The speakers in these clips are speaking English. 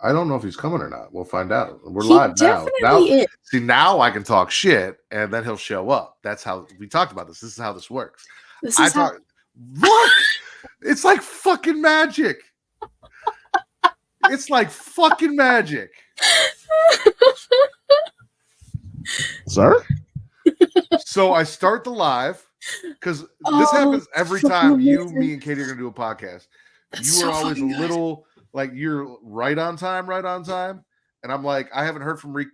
I don't know if he's coming or not. We'll find out. We're He live now. definitely is. See, now I can talk shit, and then he'll show up. That's how we talked about this. This is how this works. Look, it's like fucking magic. It's like fucking magic. Sir? So I start the live because this happens every time you, me, and Katie are going to do a podcast. You are always a little like you're right on time. And I'm like, I haven't heard from Reek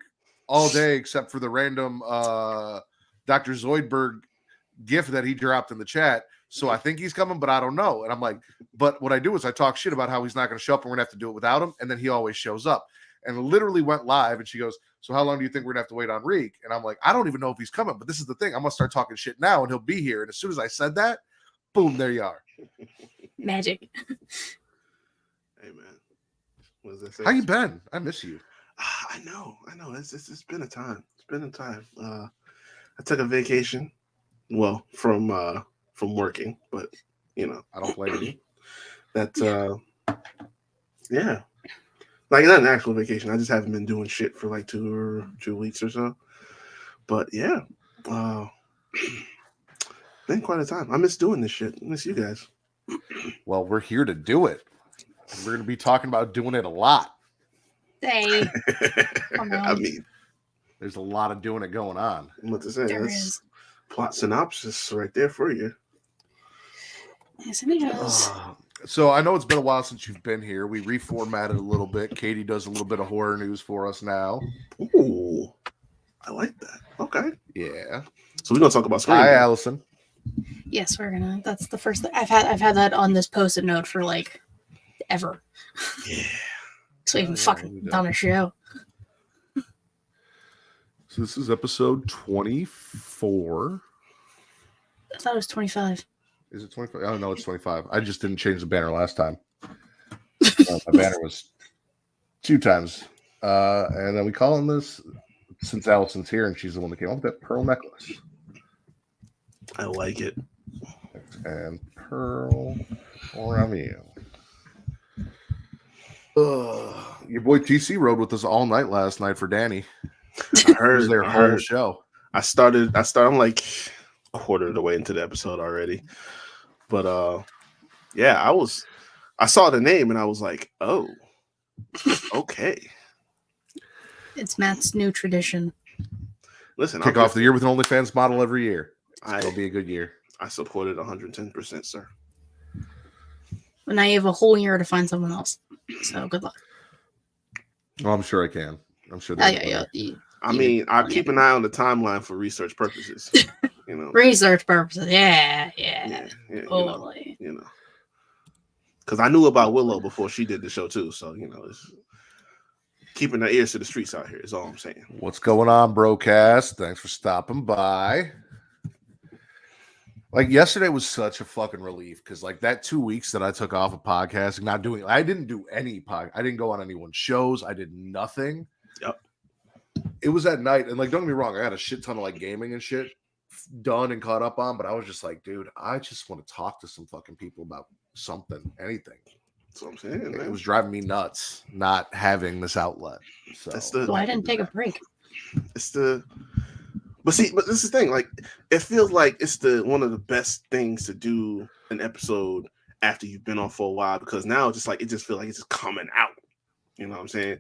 all day except for the random Dr. Zoidberg gif that he dropped in the chat. So I think he's coming, but I don't know. And I'm like, but what I do is I talk shit about how he's not going to show up and we're going to have to do it without him. And then he always shows up. And literally went live. And she goes, so how long do you think we're going to have to wait on Reek? And I'm like, I don't even know if he's coming, but this is the thing. I'm going to start talking shit now and he'll be here. And as soon as I said that, boom, there you are. Magic. Hey, man. What does that say? How you been? I miss you. I know. It's been a time. I took a vacation. Well, from working, but you know, I don't blame you. That yeah, like not an actual vacation. I just haven't been doing shit for like 2 weeks or so. But yeah, been quite a time. I miss doing this shit. I miss you guys. Well, we're here to do it. We're going to be talking about doing it a lot. Hey, I mean, there's a lot of doing it going on. What to say? That's plot synopsis right there for you. Yes, it is. So I know it's been a while since you've been here. We reformatted a little bit. Katie does a little bit of horror news for us now. Ooh, I like that. Okay. Yeah. So we're gonna talk about Scream. Hi, Allison. Yes, we're gonna. That's the first thing I've had that on this post-it note for like ever. Yeah. So even fucking done a show. So this is episode 24. I thought it was 25. Is it 25? Oh, no, it's 25. I just didn't change the banner last time. My banner was 2 times. And then we call on this, since Allison's here and she's the one that came up with that pearl necklace. I like it. And pearl Ramio. Your boy TC rode with us all night last night for Danny. I heard it was their whole show. I started. I'm like quarter of the way into the episode already. But yeah, I saw the name and I was like, oh, okay. It's Matt's new tradition. Listen, kick off the year with an OnlyFans model every year. It'll be a good year. I support it 110%, sir. And now you have a whole year to find someone else. So good luck. Well, I'm sure I can. I'm sure. I mean, I keep an eye on the timeline for research purposes. You know, research purposes. Yeah. Totally. You know, because I knew about Willow before she did the show too. So you know, it's keeping our ears to the streets out here is all I'm saying. What's going on, Brocast? Thanks for stopping by. Like yesterday was such a fucking relief because like that 2 weeks that I took off of podcasting, I didn't do any I didn't go on anyone's shows. I did nothing. Yep. It was at night, and like don't get me wrong, I had a shit ton of like gaming and shit done and caught up on, but I was just like, dude, I just want to talk to some fucking people about something, anything. That's what I'm saying. Man. It was driving me nuts not having this outlet. So I didn't take a break. But this is the thing. Like, it feels like it's one of the best things to do an episode after you've been on for a while because now it just feels like it's just coming out. You know what I'm saying?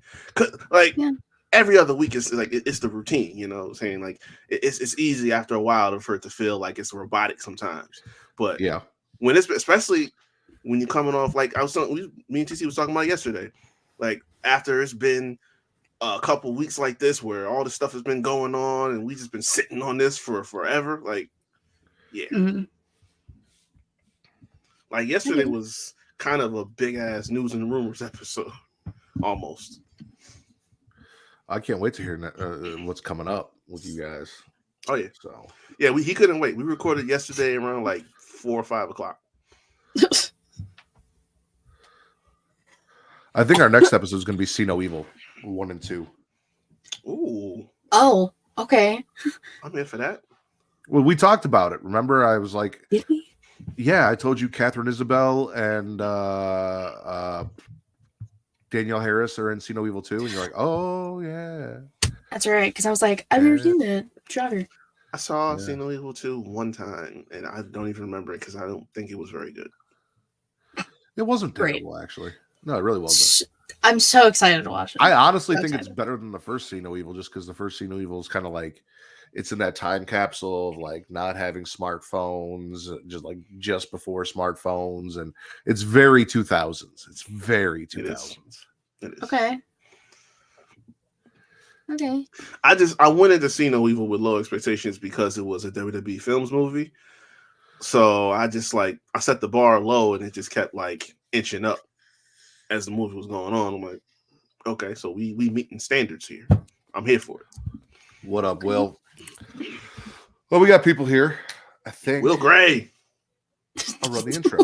Every other week is like it's the routine. You know what I'm saying? Like it's easy after a while for it to feel like it's robotic sometimes. But yeah, when especially when you're coming off like me and TC was talking about yesterday, like after it's been a couple weeks like this where all the stuff has been going on and we just been sitting on this for forever. Like, yeah. Mm-hmm. Like yesterday was kind of a big ass news and rumors episode, almost. I can't wait to hear what's coming up with you guys. Oh yeah, so yeah, he couldn't wait. We recorded yesterday around like 4 or 5 o'clock. I think our next episode is going to be See No Evil 1 and 2. Ooh. Oh, okay. I'm in for that. Well, we talked about it. Remember, I was like, did we? Yeah, I told you Catherine Isabel and Danielle Harris are in See No Evil 2, and you're like, oh yeah. That's right. Because I was like, I've never seen the trailer. I saw Yeah. See No Evil 2 one time, and I don't even remember it because I don't think it was very good. It wasn't Great. terrible, actually. No, it really wasn't. I'm so excited to watch it. I honestly So think it's excited. better than the first See No Evil, just because the first See No Evil is kind of like it's in that time capsule of like not having smartphones, just before smartphones, and it's very 2000s. It's very 2000s. It is. Okay. I went into See No Evil with low expectations because it was a WWE Films movie. So I set the bar low, and it just kept like inching up as the movie was going on. I'm like, okay, so we meeting standards here. I'm here for it. What up, Will? Well, we got people here. I think Will Gray. I'll run the intro.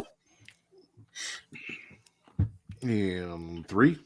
In 3.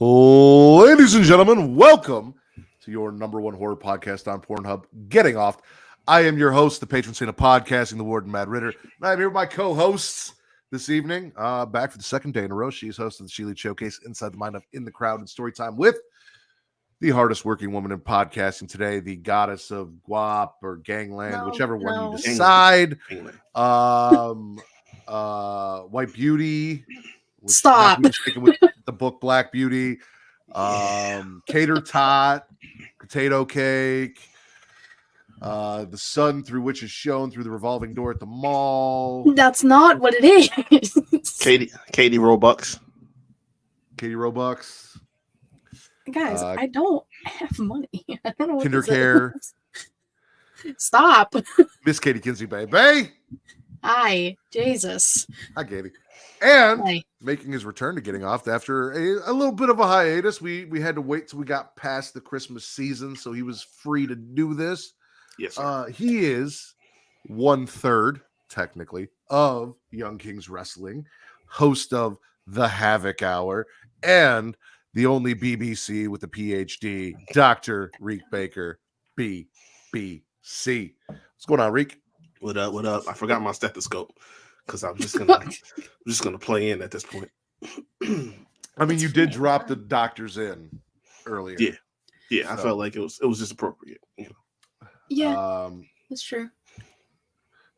Ladies and gentlemen, welcome to your number one horror podcast on Pornhub, Getting Off. I am your host, the patron saint of podcasting, the Warden Matt Ritter, and I'm here with my co-hosts this evening, back for the second day in a row. She's hosting the Sheely Showcase Inside the Mind of In the Crowd and Storytime with the hardest working woman in podcasting today, the goddess of guap or gangland, whichever one you decide. White Beauty. Stop. With the book Black Beauty, Cater Tot, Potato Cake, the sun through which is shown through the revolving door at the mall. That's not what it is. Katie Robux. Katie Robux. Guys, I don't have money. I don't know what Kinder this Care. is. Stop. Miss Katie Kinsey, baby. Hi, Jesus. Hi, Katie. And Hi. making his return to Getting Off after a little bit of a hiatus. We had to wait till we got past the Christmas season, so he was free to do this. Yes, sir. He is 1/3, technically, of Young Kings Wrestling, host of The Havoc Hour, and the only BBC with a PhD, Dr. Reek Baker, BBC. What's going on, Reek? What up? What up? I forgot my stethoscope because I'm just gonna play in at this point. I mean, you did drop the doctors in earlier. Yeah. I felt like it was just appropriate. You know? Yeah, that's true.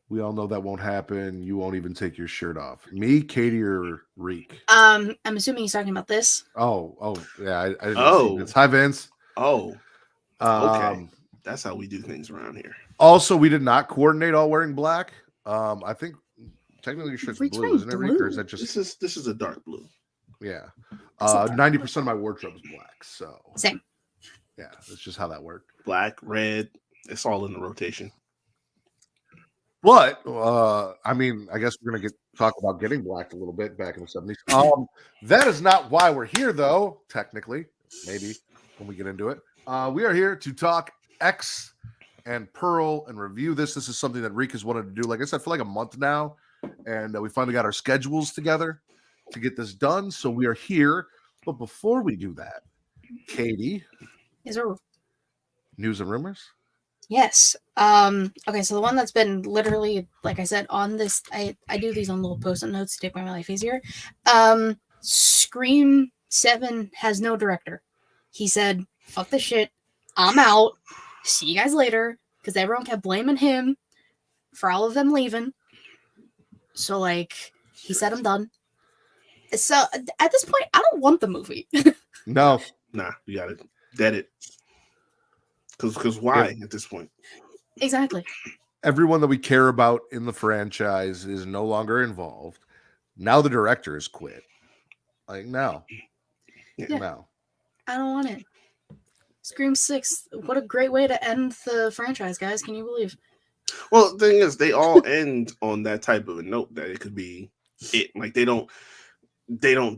We all know that won't happen. You won't even take your shirt off. Me, Katie, or Reek? I'm assuming he's talking about this. Oh, yeah. I didn't see this. Hi, Vince. Okay. That's how we do things around here. Also, we did not coordinate all wearing black. I think technically your shirt's Reek's blue, isn't it, Reek? Or is that just this is a dark blue? Yeah. 90% of my wardrobe is black. So Same. Yeah, that's just how that worked. Black, red, it's all in the rotation. But I mean, I guess we're gonna talk about getting blacked a little bit back in the 70s. That is not why we're here, though. Technically, maybe when we get into it, we are here to talk X and Pearl and review this. This is something that Reek has wanted to do, like I said, for like a month now, and we finally got our schedules together to get this done. So we are here. But before we do that, Katie, Is there? news and rumors? Yes. Okay, so the one that's been literally, like I said, on this, I do these on little post-it notes to make my life easier. Scream 7 has no director. He said, fuck this shit. I'm out. See you guys later. Because everyone kept blaming him for all of them leaving. So, like, he said, I'm done. So, at this point, I don't want the movie. No. Nah, you got to dead it. Because why at this point? Exactly. Everyone that we care about in the franchise is no longer involved. Now the director has quit. Like, no. Yeah. No. I don't want it. Scream 6. What a great way to end the franchise, guys. Can you believe? Well, the thing is, they all end on that type of a note that it could be it. Like they don't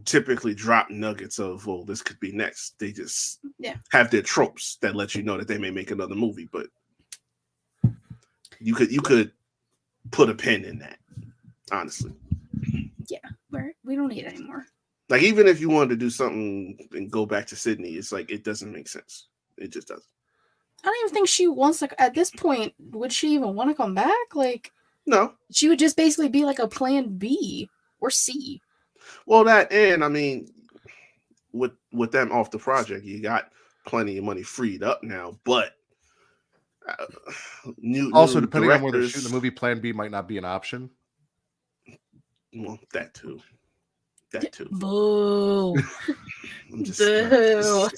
typically drop nuggets of, well, this could be next. They just have their tropes that let you know that they may make another movie, but you could put a pin in that, honestly. Yeah, we don't need it anymore. Like, even if you wanted to do something and go back to Sydney, it's like, it doesn't make sense. It just doesn't. I don't even think she wants to, at this point, would she even want to come back? Like, no. She would just basically be like a plan B or C. Well, that, and I mean, with them off the project, you got plenty of money freed up now, but new depending on where they're shooting the movie, plan B might not be an option. Well, that too. Boo. I'm just, Boo.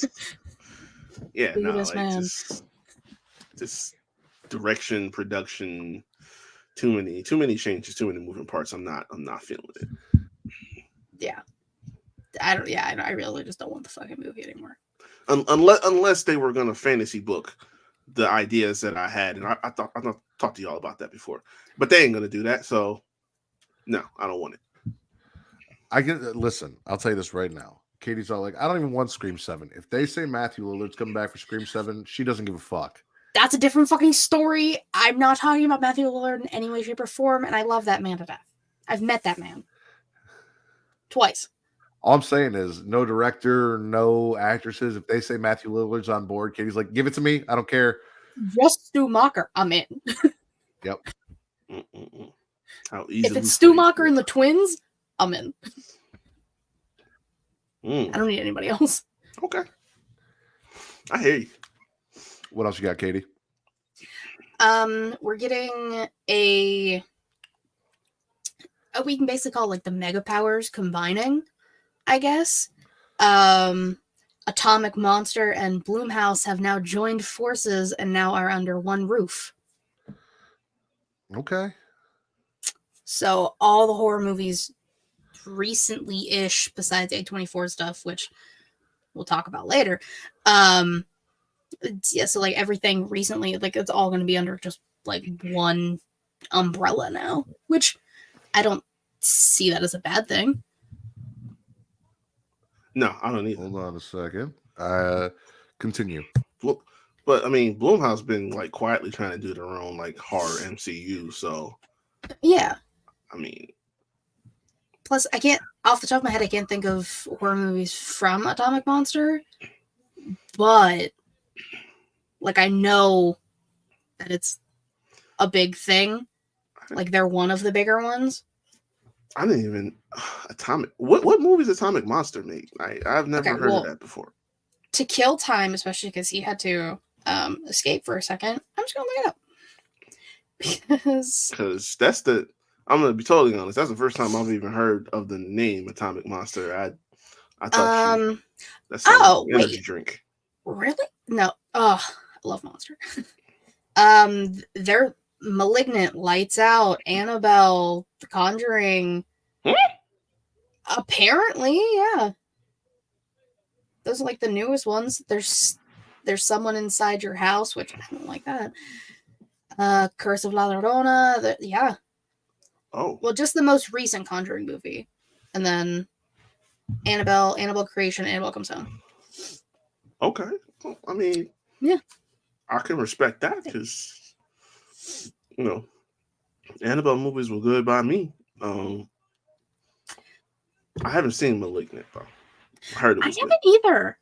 yeah, Boo no, this like man. just direction, production, too many changes, too many moving parts. I'm not feeling it. Yeah. I really just don't want the fucking movie anymore. Unless they were gonna fantasy book the ideas that I had, and I thought I talked to y'all about that before, but they ain't gonna do that. So no, I don't want it. Listen, I'll tell you this right now. Katie's all like, I don't even want Scream 7. If they say Matthew Lillard's coming back for Scream 7, she doesn't give a fuck. That's a different fucking story. I'm not talking about Matthew Lillard in any way, shape, or form, and I love that man to death. I've met that man. Twice. All I'm saying is no director, no actresses. If they say Matthew Lillard's on board, Katie's like, give it to me. I don't care. Just Stu Macher. I'm in. Yep. If it's Stu Macher and the twins, I'm in. I don't need anybody else. Okay. I hear you. What else you got, Katie? We're getting we can basically call it like the mega powers combining, I guess. Atomic Monster and Blumhouse have now joined forces and now are under one roof. Okay. So all the horror movies recently-ish, besides A24 stuff, which we'll talk about later, yeah, so like everything recently, like it's all going to be under just like one umbrella now, which I don't see that as a bad thing. No, I don't either. Hold on a second. Continue. Well, but I mean, Blumhouse been like quietly trying to do their own like horror MCU, so yeah. I mean, plus I can't, off the top of my head, I can't think of horror movies from Atomic Monster, but like I know that it's a big thing. Like they're one of the bigger ones. I didn't even Atomic. What movies Atomic Monster make? I've never heard of that before. To Kill Time, especially because he had to escape for a second. I'm just gonna look it up because that's the. I'm gonna be totally honest. That's the first time I've even heard of the name Atomic Monster. I thought that's an energy drink. Really? No. Oh, I love Monster. They're Malignant, Lights Out, Annabelle, The Conjuring. Apparently, yeah. Those are like the newest ones. There's Someone Inside Your House, which I don't like that. Curse of La Llorona. Yeah. Oh. Well, just the most recent Conjuring movie. And then Annabelle Creation, Annabelle Comes Home. Okay. Well, I mean, yeah. I can respect that because, you know, Annabelle movies were good by me. I haven't seen Malignant, though. I heard it was good. Haven't either.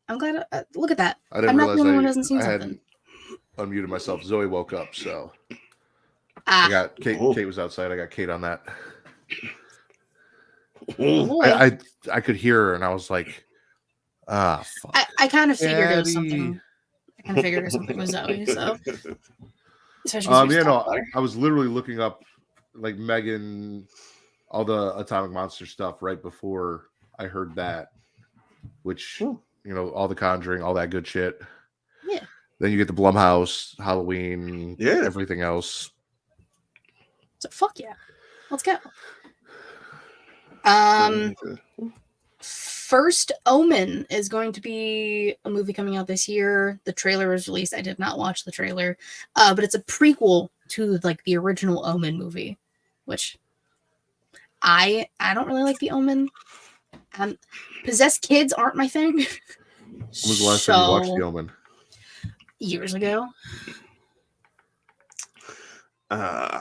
I'm glad. Look at that. I'm not the only one who hasn't seen something. I hadn't unmuted myself. Zoe woke up, so I got Kate. Oh. Kate was outside. I got Kate on that. I could hear her, and I was like, fuck. I kind of figured it was something. I kind of figured it was something with Zoe. So, I was literally looking up like Megan, all the Atomic Monster stuff right before I heard that, which all the Conjuring, all that good shit. Yeah. Then you get the Blumhouse, Halloween, everything else. So fuck yeah, let's go. First Omen is going to be a movie coming out this year. The trailer was released. I did not watch the trailer, but it's a prequel to like the original Omen movie, which I don't really like the Omen. Possessed kids aren't my thing. When was the last time you watched The Omen? Years ago. All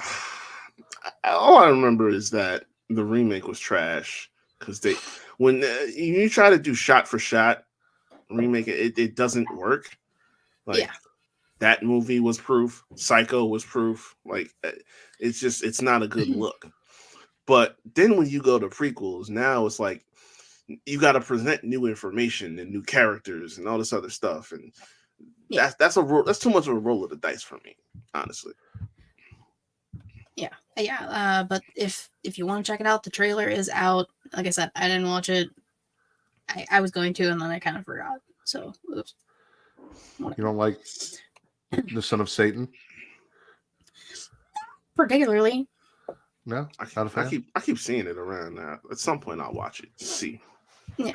I remember is that the remake was trash because when you try to do shot for shot remake it doesn't work. Like that movie was proof. Psycho was proof. Like it's not a good look. But then when you go to prequels, now it's like you got to present new information and new characters and all this other stuff, and that's too much of a roll of the dice for me, honestly. But if you want to check it out, the trailer is out. Like I said, I didn't watch it. I was going to, and then I kind of forgot. So, oops. You don't like The Son of Satan? Particularly. No, not a fan. I keep seeing it around now. At some point, I'll watch it to see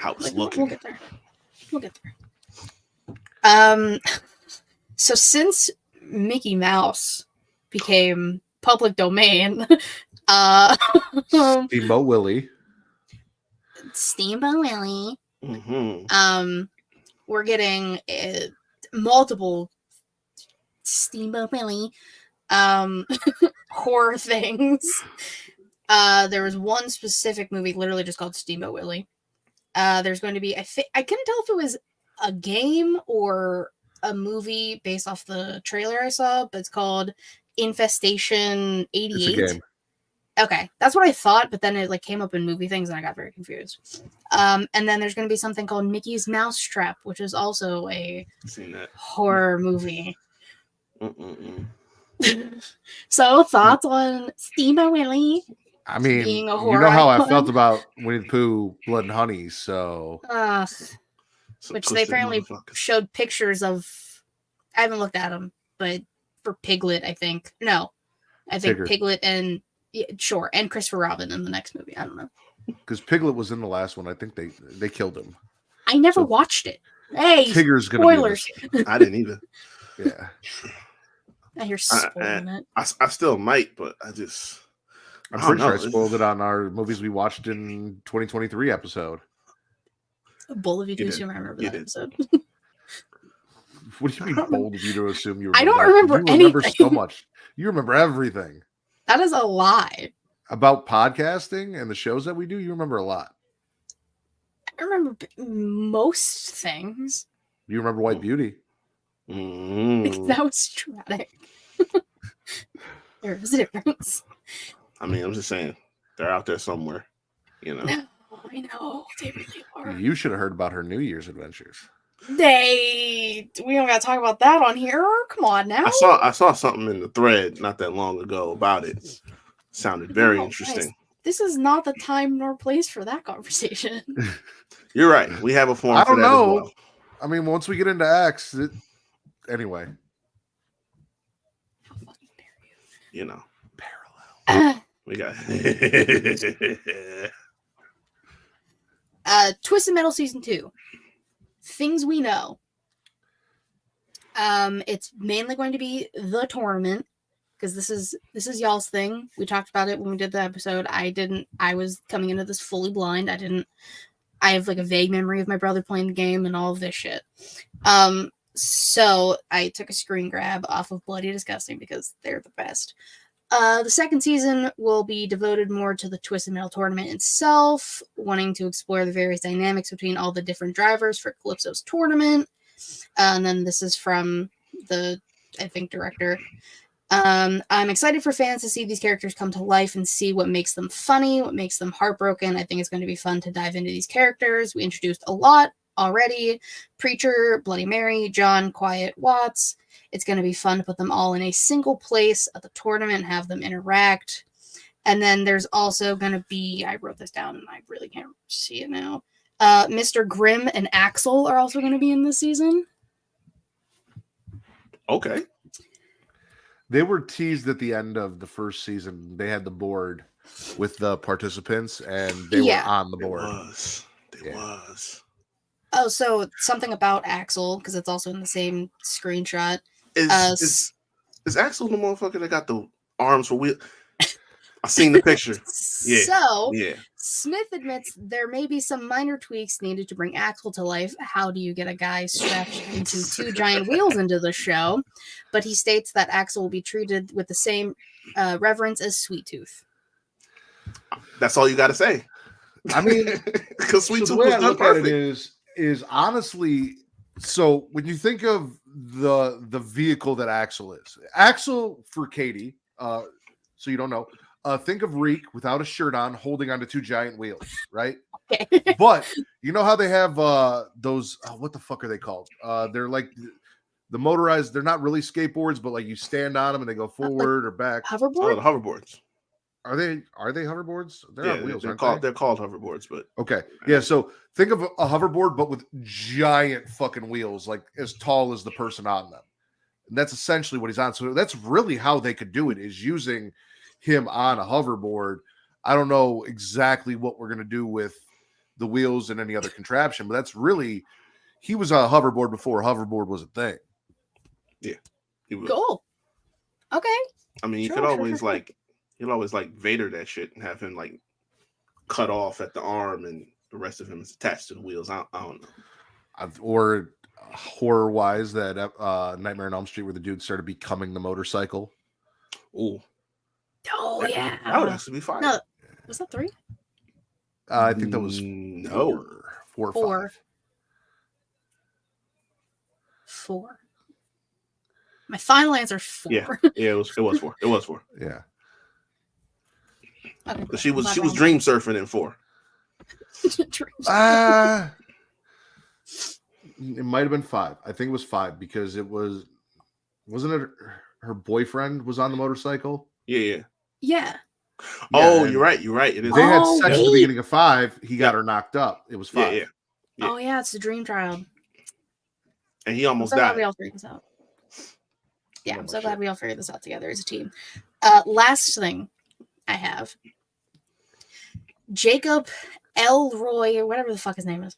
how it's looking. We'll get there. So since Mickey Mouse became public domain, Steamboat Willie. Mm-hmm. We're getting multiple Steamboat Willie horror things. There was one specific movie literally just called Steamboat Willie. There's going to be, I couldn't tell if it was a game or a movie based off the trailer I saw, but it's called Infestation 88. It's a game. Okay, that's what I thought, but then it like came up in movie things and I got very confused. And then there's going to be something called Mickey's Mousetrap, which is also a horror movie. So thoughts on Steamboat Willie? I mean, you know how I felt about Winnie the Pooh, Blood and Honey, so... which they apparently showed pictures of... I haven't looked at them, but for Piglet, I think. No. I think Tigger. Piglet and... Yeah, sure, and Christopher Robin in the next movie. I don't know. Because Piglet was in the last one. I think they killed him. I never watched it. Hey, Tigger's spoilers. I didn't either. Yeah. I hear spoiling it. I still might, but I'm pretty sure I spoiled it on our movies we watched in 2023 episode. Bold of you to assume I remember that episode. What do you mean bold of you to assume you remember? I don't remember anything. You remember so much. You remember everything. That is a lie. About podcasting and the shows that we do, you remember a lot. I remember most things. You remember White Beauty. That was traumatic. There's a difference. I mean, I'm just saying, they're out there somewhere, you know. No, I know. They really are. You should have heard about her New Year's adventures. We don't gotta talk about that on here. Come on now. I saw something in the thread not that long ago about it. Sounded very interesting. Guys, this is not the time nor place for that conversation. You're right. We have a forum. I don't know. As well. I mean, once we get into X, anyway. How fucking dare you? You know, parallel. We got Twisted Metal Season 2. Things we know. It's mainly going to be the tournament because this is y'all's thing. We talked about it when we did the episode. I was coming into this fully blind. I have like a vague memory of my brother playing the game and all of this shit. So I took a screen grab off of Bloody Disgusting because they're the best. The second season will be devoted more to the Twisted Metal tournament itself, wanting to explore the various dynamics between all the different drivers for Calypso's tournament. And then this is from the, I think, director. I'm excited for fans to see these characters come to life and see what makes them funny, what makes them heartbroken. I think it's going to be fun to dive into these characters. We introduced a lot already. Preacher, Bloody Mary, John, Quiet, Watts. It's going to be fun to put them all in a single place at the tournament and have them interact. And then there's also going to be, I wrote this down and I really can't see it now. Mr. Grimm and Axel are also going to be in this season. Okay. They were teased at the end of the first season. They had the board with the participants, and they were on the board. They was. Oh, so something about Axel, because it's also in the same screenshot. Is Axel the motherfucker that got the arms for wheel? I seen the picture. Yeah. So, yeah. Smith admits there may be some minor tweaks needed to bring Axel to life. How do you get a guy strapped into 2 giant wheels into the show? But he states that Axel will be treated with the same reverence as Sweet Tooth. That's all you got to say. I mean, because Sweet so Tooth the way was I look perfect. at it is honestly, so when you think of the vehicle that Axel is, Axel for Katie, so you don't know, think of Reek without a shirt on, holding onto 2 giant wheels, right? Okay. But you know how they have those, what the fuck are they called? They're like the motorized, they're not really skateboards, but like you stand on them and they go forward or back. Hoverboard? Oh, the hoverboards. Are they hoverboards? They're on wheels, they're aren't they're called hoverboards, but okay. Yeah, so think of a hoverboard, but with giant fucking wheels, like as tall as the person on them. And that's essentially what he's on. So that's really how they could do it, is using him on a hoverboard. I don't know exactly what we're going to do with the wheels and any other contraption, but that's really, he was on a hoverboard before a hoverboard was a thing. Yeah. Cool. Okay. I mean, you could always you'll always like Vader that shit and have him like cut off at the arm and the rest of him is attached to the wheels. I don't know. Or horror wise, that Nightmare on Elm Street where the dude started becoming the motorcycle. Oh yeah. That would actually be fine. No, was that 3? I think that was 4 or 5. 4. My final answer is 4. Yeah, it was 4. It was 4. Yeah. Okay, she was dream surfing in 4. It might have been 5. I think it was 5 because wasn't it her boyfriend was on the motorcycle? Yeah. Oh, you're right. It is. They had sex at the beginning of 5. He got her knocked up. It was 5. Yeah. Oh yeah, it's the dream child. And he almost died. died. We all figured this out. Yeah, I'm so glad we all figured this out together as a team. Last thing I have. Jacob Elroy, or whatever the fuck his name is,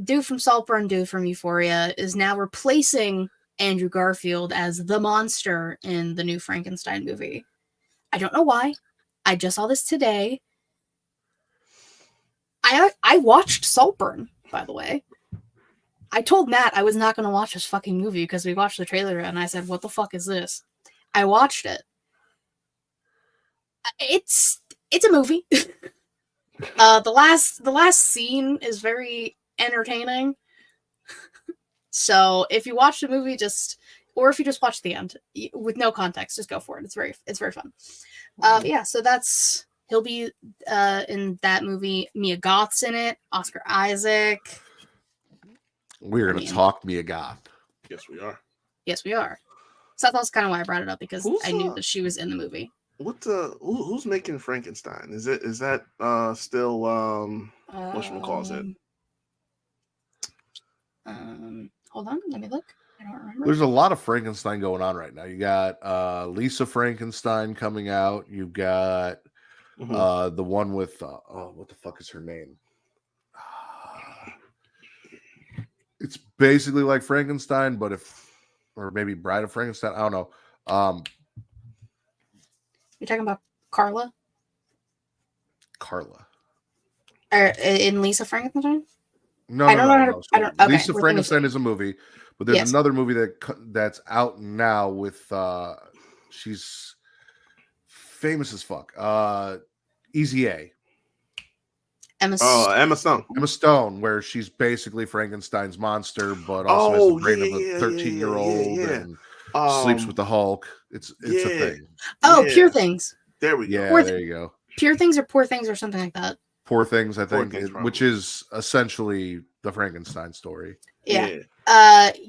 dude from Saltburn, dude from Euphoria, is now replacing Andrew Garfield as the monster in the new Frankenstein movie. I don't know why. I just saw this today. I watched Saltburn, by the way. I told Matt I was not going to watch this fucking movie because we watched the trailer and I said, what the fuck is this? I watched it. It's a movie. The last scene is very entertaining. So if you watch the movie, or if you just watch the end with no context, just go for it. It's very fun. Yeah, so he'll be in that movie. Mia Goth's in it. Oscar Isaac. We're going to talk Mia Goth. Yes, we are. Yes, we are. So that's kind of why I brought it up, because I knew that she was in the movie. Who's making Frankenstein? Is that still whatchamacallit? Hold on, let me look. I don't remember. There's a lot of Frankenstein going on right now. You got Lisa Frankenstein coming out. You've got the one with what the fuck is her name? It's basically like Frankenstein, but or maybe Bride of Frankenstein. I don't know. You're talking about Carla? Carla. In Lisa Frankenstein? No, I don't know. Okay, Lisa Frankenstein is a movie, but there's another movie that's out now with she's famous as fuck. Easy A. Emma Stone. Emma Stone, where she's basically Frankenstein's monster, but also has the brain of a 13-year-old and sleeps with the Hulk. It's a thing. Oh, Pure Things. There we go. Yeah, there you go. Pure Things or Poor Things or something like that. Poor Things, I think, which is essentially the Frankenstein story. Yeah.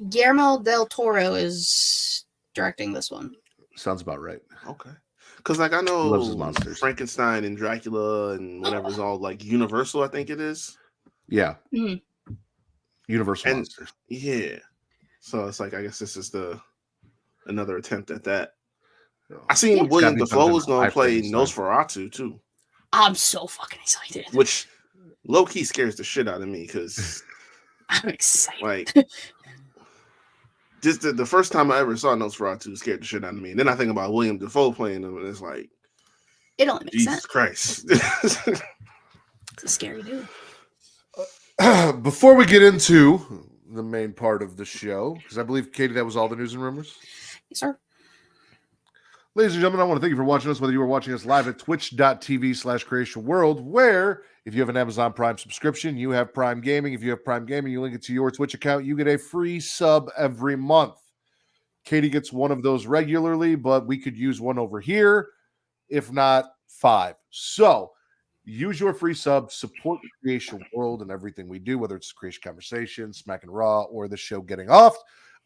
Guillermo del Toro is directing this one. Sounds about right. Okay. Because I know loves his monsters. Frankenstein and Dracula and whatever is all like Universal, I think it is. Yeah. Mm-hmm. Universal monsters. Yeah. So it's like, I guess this is another attempt at that. I seen Yeah. William It's gotta be Dafoe was something going to play high frames, Nosferatu too, I'm so fucking excited. which low key scares the shit out of me because I'm excited. like just the first time I ever saw Nosferatu scared the shit out of me. And then I think about William Dafoe playing him, and it's like, It only makes Jesus sense. Christ. It's a scary dude. Before we get into the main part of the show, because I believe, Katie, that was all the news and rumors. Yes, sir. Ladies and gentlemen, I want to thank you for watching us, whether you are watching us live at twitch.tv/Creation World, where if you have an Amazon Prime subscription, you have Prime Gaming. If you have Prime Gaming, you link it to your Twitch account, you get a free sub every month. Katie gets one of those regularly, but we could use one over here, if not 5. So use your free sub, support the Creation World and everything we do, whether it's Creation Conversation, Smack and Raw, or the show Getting Off.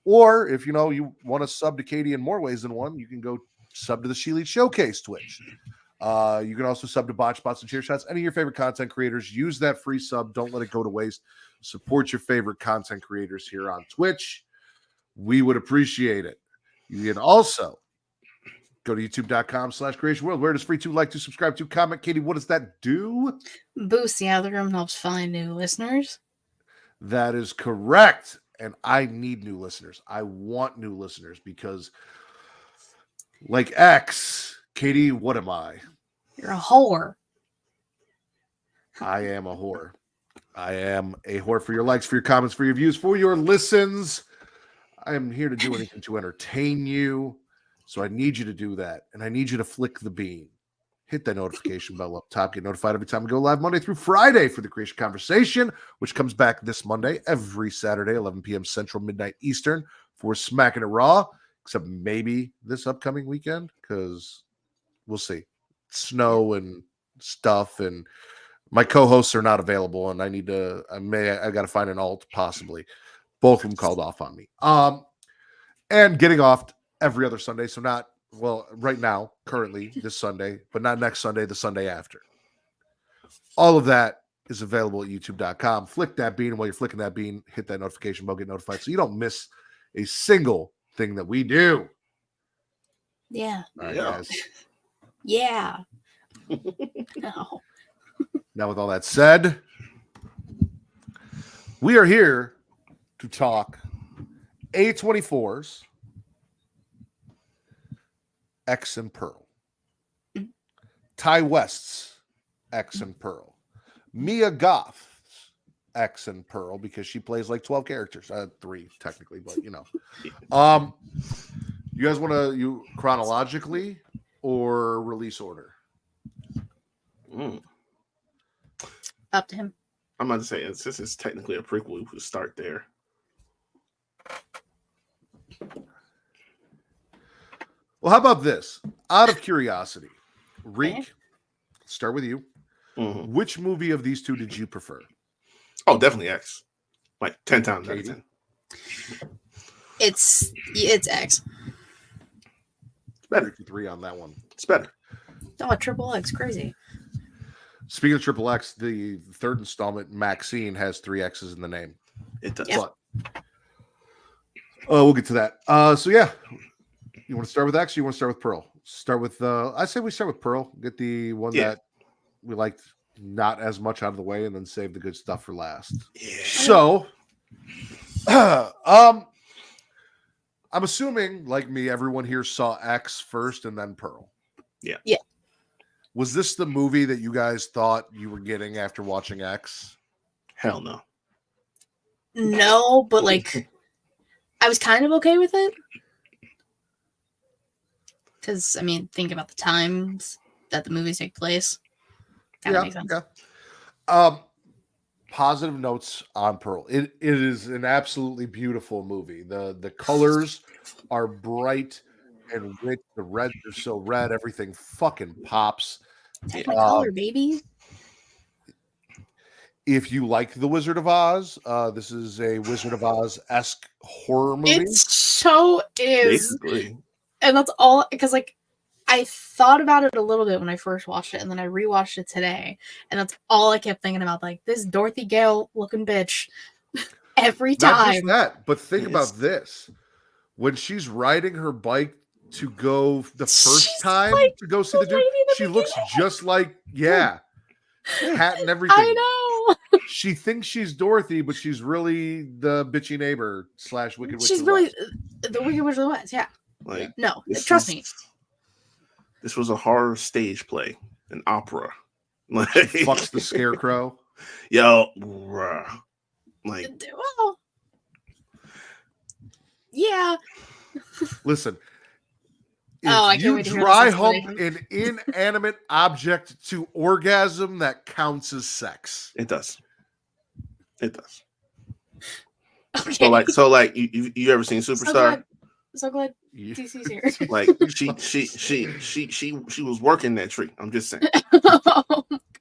Or if you want to sub to Katie in more ways than one, you can go sub to the She Leads Showcase Twitch. You can also sub to Botch Spots and Cheer Shots. Any of your favorite content creators, use that free sub. Don't let it go to waste. Support your favorite content creators here on Twitch. We would appreciate it. You can also go to youtube.com/Creation World, where it is free to like, to subscribe, to comment. Katie, what does that do? Boost the algorithm, helps find new listeners. That is correct. And I need new listeners. I want new listeners because, like X, Katie, what am I? You're a whore. I am a whore. I am a whore for your likes, for your comments, for your views, for your listens. I am here to do anything to entertain you. So I need you to do that. And I need you to flick the bean. Hit that notification bell up top. Get notified every time we go live Monday through Friday for the Creation Conversation, which comes back this Monday, every Saturday, 11 p.m. Central, midnight Eastern, for Smacking It Raw, except maybe this upcoming weekend, because we'll see. Snow and stuff, and my co-hosts are not available, and I got to find an alt, possibly. Both of them called off on me. And Getting Off every other Sunday, so not, well, right now, currently, this Sunday, but not next Sunday, the Sunday after. All of that is available at youtube.com. Flick that bean, and while you're flicking that bean, hit that notification bell, get notified, so you don't miss a single thing that we do. Yeah. All right, Yeah. guys. Yeah. No. Now, with all that said, we are here to talk A24's X and Pearl, Ty West's X and Pearl, Mia Goth's X and Pearl, because she plays like 12 characters, 3 technically, but you know. You guys want to chronologically or release order? Up to him. I'm about to say, since it's technically a prequel, we could start there. Well, how about this? Out of curiosity, Reek, start with you. Mm-hmm. Which movie of these two did you prefer? Oh, definitely X. Like 10 times out of 10. It's X. It's better. 3 on that one. It's better. Oh, triple X, crazy. Speaking of Triple X, the third installment, Maxine, has 3 X's in the name. It does. Yep. But we'll get to that. So yeah, you want to start with X or you want to start with Pearl? Start with I say we start with Pearl. Get the one that we liked not as much out of the way, and then save the good stuff for last. Yeah. So I'm assuming, like me, everyone here saw X first and then Pearl. Yeah. Yeah. Was this the movie that you guys thought you were getting after watching X? Hell no. No, but like, I was kind of okay with it. Because, I mean, think about the times that the movies take place. Kind of makes sense. Yeah. Positive notes on Pearl. It is an absolutely beautiful movie. The colors are bright and rich. The reds are so red. Everything fucking pops. Technicolor, baby. If you like The Wizard of Oz, this is a Wizard of Oz-esque horror movie. It so is. Basically. And that's all, because like, I thought about it a little bit when I first watched it, and then I rewatched it today, and that's all I kept thinking about. Like, this Dorothy Gale looking bitch every time. Not just that, but think about this. When she's riding her bike to go the first She's time like to go see the the dude. lady in the She looks beginning. just like hat and everything. I know. She thinks she's Dorothy, but she's really the bitchy neighbor / wicked witch. She's of the really West. the Wicked Witch of the West. Yeah. Like, No, this trust was- me. This was a horror stage play, an opera. Like, Fucks the scarecrow. yo, bruh. Like, Well, yeah. Listen. If Oh, I can't you wait to hear this dry hump explanation. an inanimate object to orgasm, that counts as sex. it does. It does. Okay. So like you ever seen Superstar? So glad Yeah. DC's here. Like she was working that tree. I'm just saying.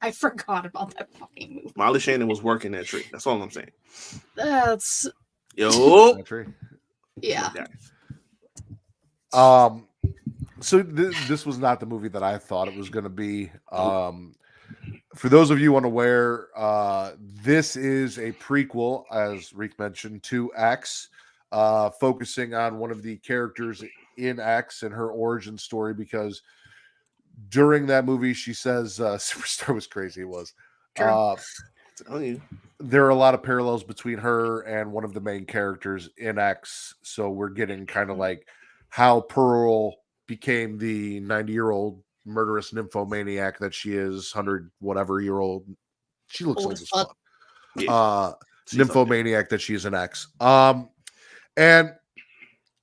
I forgot about that fucking movie. Molly Shannon was working that tree. That's all I'm saying. That's Yo. yeah. So this was not the movie that I thought it was going to be. For those of you unaware, this is a prequel, as Reek mentioned, to X, focusing on one of the characters in X and her origin story, because during that movie, she says Superstar was crazy. It was. There are a lot of parallels between her and one of the main characters in X. So we're getting kind of like how Pearl became the 90-year-old murderous nymphomaniac that she is, 100-whatever-year-old. She looks Old old as as fuck. fuck. Yeah. Nymphomaniac that she is an X. And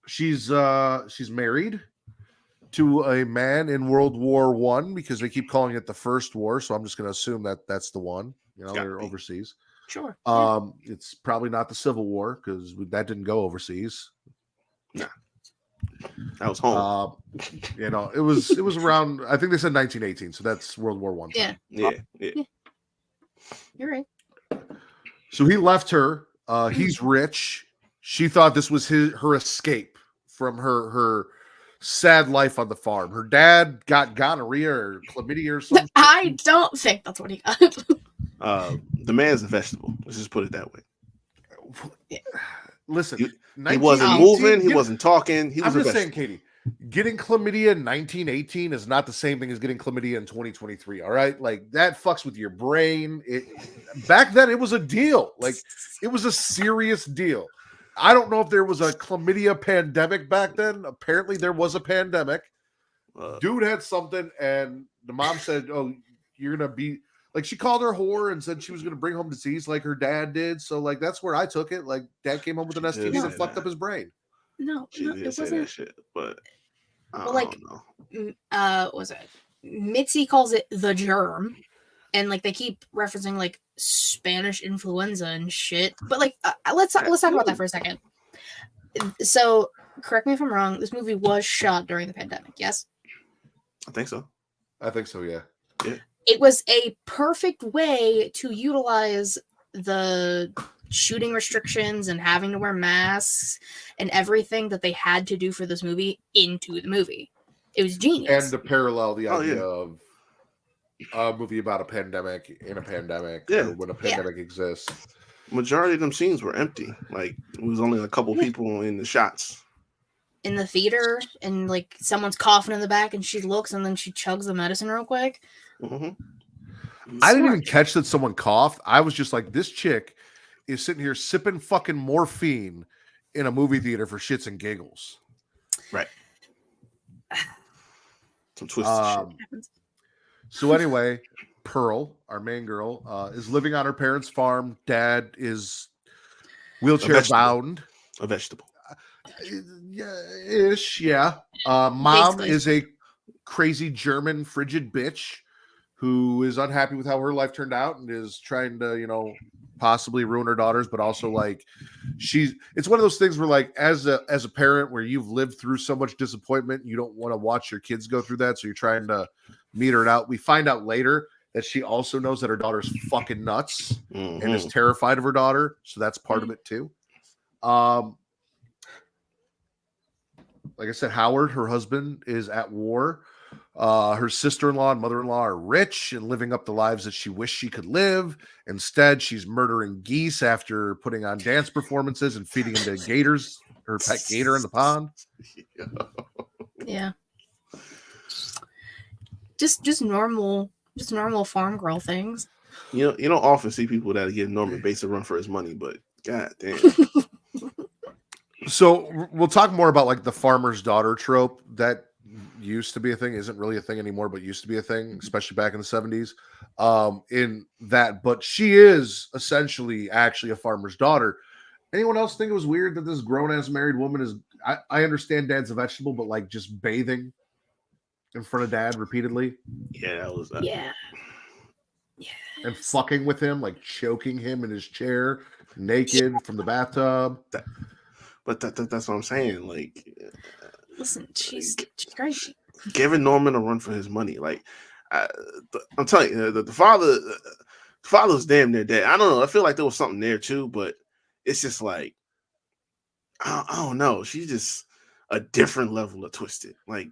she's married to a man in World War I, because they keep calling it the First War. So I'm just going to assume that that's the one. You know, they're overseas. Sure. It's probably not the Civil War, because that didn't go overseas. Nah. That was home. You know, it was around, I think they said 1918, so that's World War I. Yeah. Yeah. You're right. So he left her. He's rich. She thought this was her escape from her sad life on the farm. Her dad got gonorrhea or chlamydia or something. I don't think that's what he got. The man's a vegetable. Let's just put it that way. Listen, He wasn't moving. He wasn't talking. He was I'm just saying, Katie, getting chlamydia in 1918 is not the same thing as getting chlamydia in 2023. All right, like that fucks with your brain. Back then, it was a deal. Like it was a serious deal. I don't know if there was a chlamydia pandemic back then. Apparently, there was a pandemic. Dude had something, and the mom said, "Oh, you're gonna be." Like, she called her whore and said she was going to bring home disease like her dad did. So, like, that's where I took it. Like, dad came home with an STD and fucked up his brain. No, it say wasn't. that shit, but I like, don't know. What was it? Mitzi calls it the germ, and like they keep referencing like Spanish influenza and shit. But like, let's talk about that for a second. So, correct me if I'm wrong. This movie was shot during the pandemic. Yes, I think so. I think so. Yeah. It was a perfect way to utilize the shooting restrictions and having to wear masks and everything that they had to do for this movie into the movie. It was genius. And to parallel the idea of a movie about a pandemic in a pandemic, or when a pandemic exists. Majority of them scenes were empty. Like, it was only a couple people in the shots. In the theater, and like someone's coughing in the back, and she looks, and then she chugs the medicine real quick. Mm-hmm. I didn't even catch that someone coughed. I was just like, this chick is sitting here sipping fucking morphine in a movie theater for shits and giggles. Right. Some twisted shit. So anyway, Pearl, our main girl, is living on her parents' farm. Dad is wheelchair bound. A vegetable. Yeah. Mom Basically. is a crazy German frigid bitch who is unhappy with how her life turned out and is trying to, you know, possibly ruin her daughters, but also like it's one of those things where like as a parent where you've lived through so much disappointment, you don't want to watch your kids go through that, so you're trying to meter it out. We find out later that she also knows that her daughter's fucking nuts and is terrified of her daughter, so that's part of it too. Like I said, Howard, her husband, is at war. Her sister-in-law and mother-in-law are rich and living up the lives that she wished she could live. Instead, she's murdering geese after putting on dance performances and feeding them to gators, her pet gator in the pond. Yeah. Just normal farm girl things. You don't often see people that give Norman Bates a run for his money, but god damn. So we'll talk more about like the farmer's daughter trope that used to be a thing, isn't really a thing anymore, but used to be a thing, especially back in the 70s. In that, but she is essentially actually a farmer's daughter. Anyone else think it was weird that this grown-ass married woman is I understand dad's a vegetable, but like just bathing in front of dad repeatedly? Yeah, that was Yeah. And fucking with him, like choking him in his chair, naked from the bathtub. That's what I'm saying. Like, Listen, she's crazy. Giving Norman a run for his money. Like, I'm telling you, the father's damn near dead. I don't know. I feel like there was something there too, but it's just like, I don't know. She's just a different level of twisted. Like,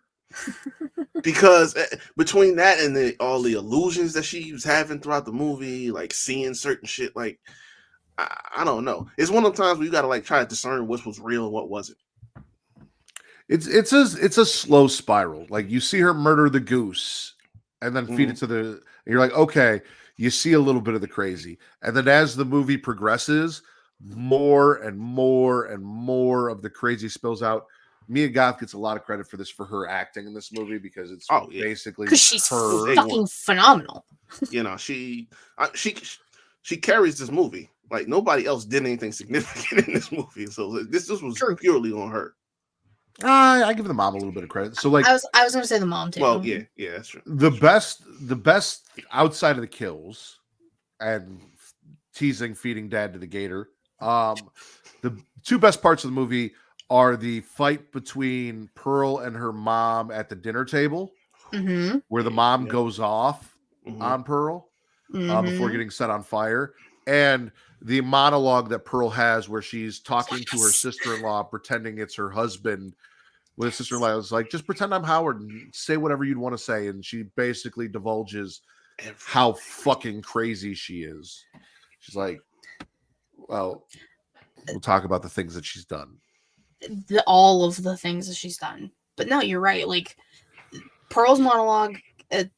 because between that and all the illusions that she was having throughout the movie, like seeing certain shit, like I don't know. It's one of the times where you got to like try to discern what was real and what wasn't. It's a slow spiral. Like you see her murder the goose and then feed it to the. And you're like, okay, you see a little bit of the crazy, and then as the movie progresses, more and more and more of the crazy spills out. Mia Goth gets a lot of credit for this, for her acting in this movie, because it's basically because she's her fucking phenomenal. You know, she carries this movie. Like nobody else did anything significant in this movie, so this was purely on her. I give the mom a little bit of credit. So like, I was going to say the mom too. Well, yeah, that's true. The best outside of the kills and teasing feeding dad to the gator. The two best parts of the movie are the fight between Pearl and her mom at the dinner table, where the mom goes off on Pearl before getting set on fire, and the monologue that Pearl has where she's talking to her sister-in-law, pretending it's her husband. With her sister-in-law, was like, just pretend I'm Howard and say whatever you'd want to say, and she basically divulges how fucking crazy she is. She's like, well, we'll talk about the things that she's done. All of the things that she's done. But no, you're right. Like, Pearl's monologue at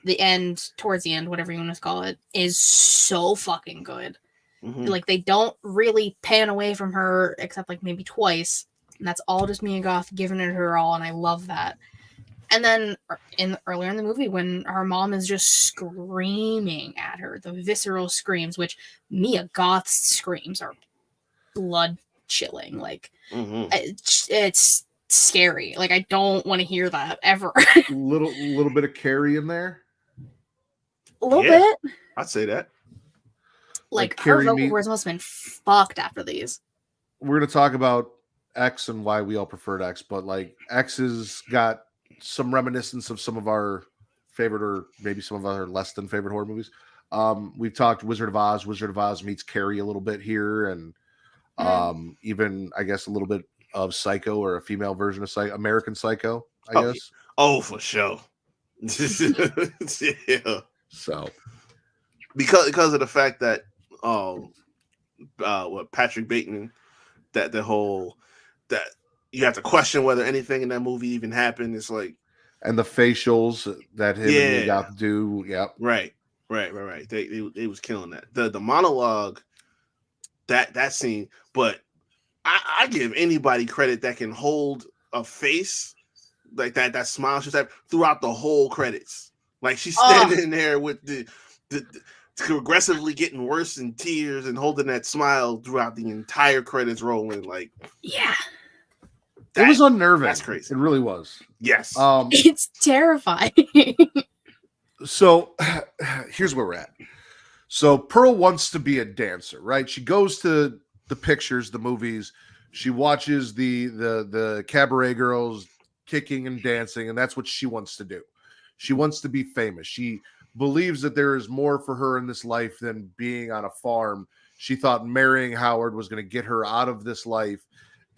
the end, towards the end, whatever you want to call it, is so fucking good. Like, they don't really pan away from her, except, like, maybe twice. And that's all just Mia Goth giving it her all, and I love that. And then earlier in the movie, when her mom is just screaming at her, the visceral screams, which Mia Goth's screams are blood chilling. Like, it's scary. Like, I don't want to hear that ever. little bit of Carrie in there. A little bit. I'd say that. Like her vocal cords must have been fucked after these. We're gonna talk about X and why we all preferred X, but like X has got some reminiscence of some of our favorite, or maybe some of our less than favorite horror movies. We've talked Wizard of Oz. Wizard of Oz meets Carrie a little bit here, and even I guess a little bit of Psycho, or a female version of American Psycho, I guess. Oh, for sure. Yeah. So because of the fact that what Patrick Bateman, that the whole that you have to question whether anything in that movie even happened. It's like, and the facials that him and they got to do. Yep. Right. They was killing that. The monologue, that scene, but I give anybody credit that can hold a face like that smile she's had throughout the whole credits. Like she's standing there with the progressively getting worse in tears and holding that smile throughout the entire credits rolling. Like, yeah, it was unnerving. That's crazy. It really was. Yes. It's terrifying. So here's where we're at. So Pearl wants to be a dancer, right? She goes to the pictures, the movies. She watches the cabaret girls kicking and dancing, and that's what she wants to do. She wants to be famous. She believes that there is more for her in this life than being on a farm. She thought marrying Howard was going to get her out of this life,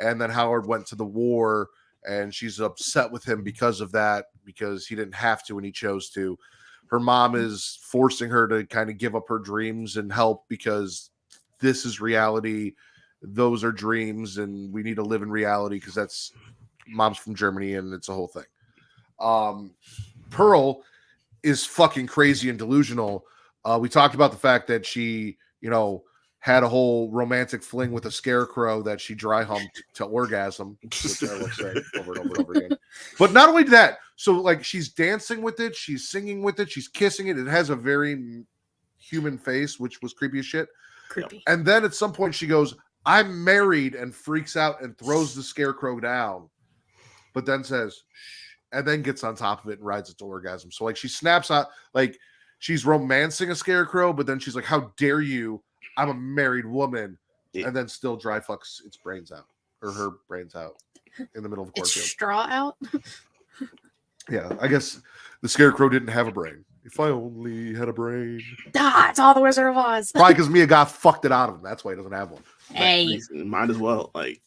and then Howard went to the war, and she's upset with him because of that, because he didn't have to and he chose to. Her mom is forcing her to kind of give up her dreams and help, because this is reality. Those are dreams, and we need to live in reality because that's mom's from Germany, and it's a whole thing. Pearl is fucking crazy and delusional. We talked about the fact that she, had a whole romantic fling with a scarecrow that she dry humped to orgasm, which I will say over and over and over again. But not only that, so like she's dancing with it, she's singing with it, she's kissing it. It has a very human face, which was creepy as shit. Creepy. And then at some point she goes, "I'm married," and freaks out and throws the scarecrow down, but then says, "Shh," and then gets on top of it and rides it to orgasm. So like she snaps out, like she's romancing a scarecrow, but then she's like, "How dare you? I'm a married woman," and then still dry fucks its brains out, or her brains out in the middle of a It's cornfield. straw out. Yeah, I guess the scarecrow didn't have a brain. If I only had a brain. It's all the Wizard of Oz. Probably because Mia Goth fucked it out of him. That's why he doesn't have one. Hey, might as well. Like,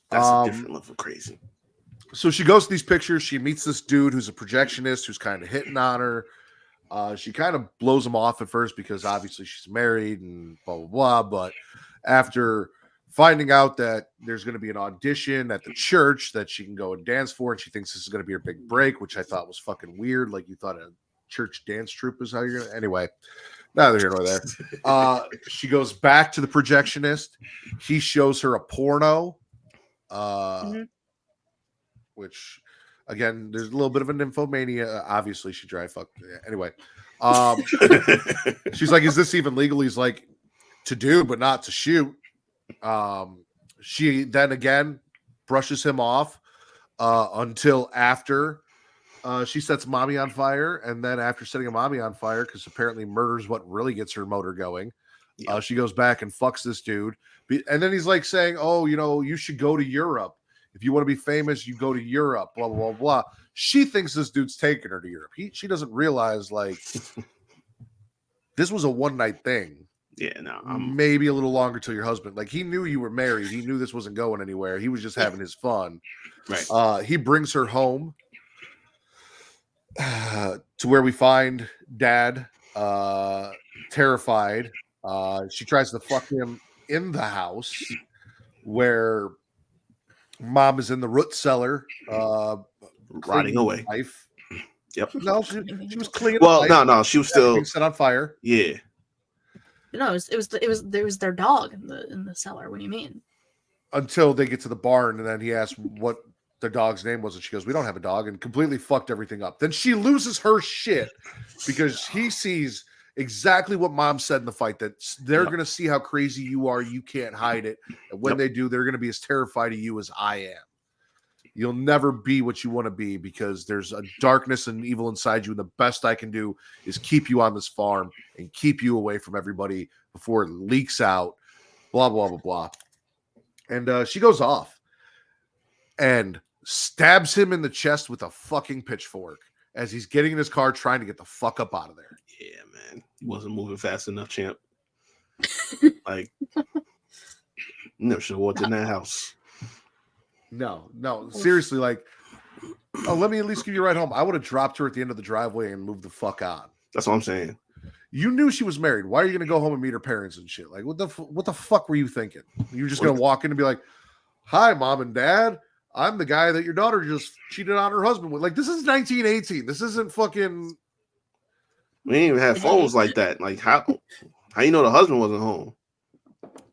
that's a different level of crazy. So she goes to these pictures. She meets this dude who's a projectionist who's kind of hitting on her. She kind of blows him off at first because obviously she's married and blah, blah, blah. But after finding out that there's going to be an audition at the church that she can go and dance for, and she thinks this is going to be her big break, which I thought was fucking weird. Like you thought a church dance troupe is how you're going to... Anyway, neither here nor there. She goes back to the projectionist. He shows her a porno, which... Again, there's a little bit of an nymphomania. Obviously, she dry fucked. Anyway, she's like, "Is this even legal?" He's like, "To do, but not to shoot." She then again brushes him off until after she sets mommy on fire, and then after setting a mommy on fire, because apparently murder is what really gets her motor going. She goes back and fucks this dude, and then he's like saying, "Oh, you should go to Europe. If you want to be famous, you go to Europe, blah, blah, blah, blah." She thinks this dude's taking her to Europe. She doesn't realize, like, this was a one-night thing. Yeah, no. Maybe a little longer till your husband. Like, he knew you were married. He knew this wasn't going anywhere. He was just having his fun. Right. He brings her home to where we find Dad terrified. She tries to fuck him in the house where... Mom is in the root cellar, rotting away. Life. Yep. No, she was clean. Well, no, she was still set on fire. Yeah. No, there was their dog in the cellar. What do you mean? Until they get to the barn, and then he asks what the dog's name was, and she goes, "We don't have a dog," and completely fucked everything up. Then she loses her shit because he sees exactly what Mom said in the fight, that they're going to see how crazy you are. You can't hide it. And when they do, they're going to be as terrified of you as I am. You'll never be what you want to be because there's a darkness and evil inside you. And the best I can do is keep you on this farm and keep you away from everybody before it leaks out, blah, blah, blah, blah. And she goes off and stabs him in the chest with a fucking pitchfork as he's getting in his car trying to get the fuck up out of there. Yeah, man. He wasn't moving fast enough, champ. Like, you never should have walked in that house. No. Seriously, like, let me at least give you a ride home. I would have dropped her at the end of the driveway and moved the fuck on. That's what I'm saying. You knew she was married. Why are you going to go home and meet her parents and shit? Like, what the fuck were you thinking? You were just going to walk in and be like, "Hi, Mom and Dad. I'm the guy that your daughter just cheated on her husband with." Like, this is 1918. This isn't fucking... We didn't even have phones like that. Like, how you know the husband wasn't home?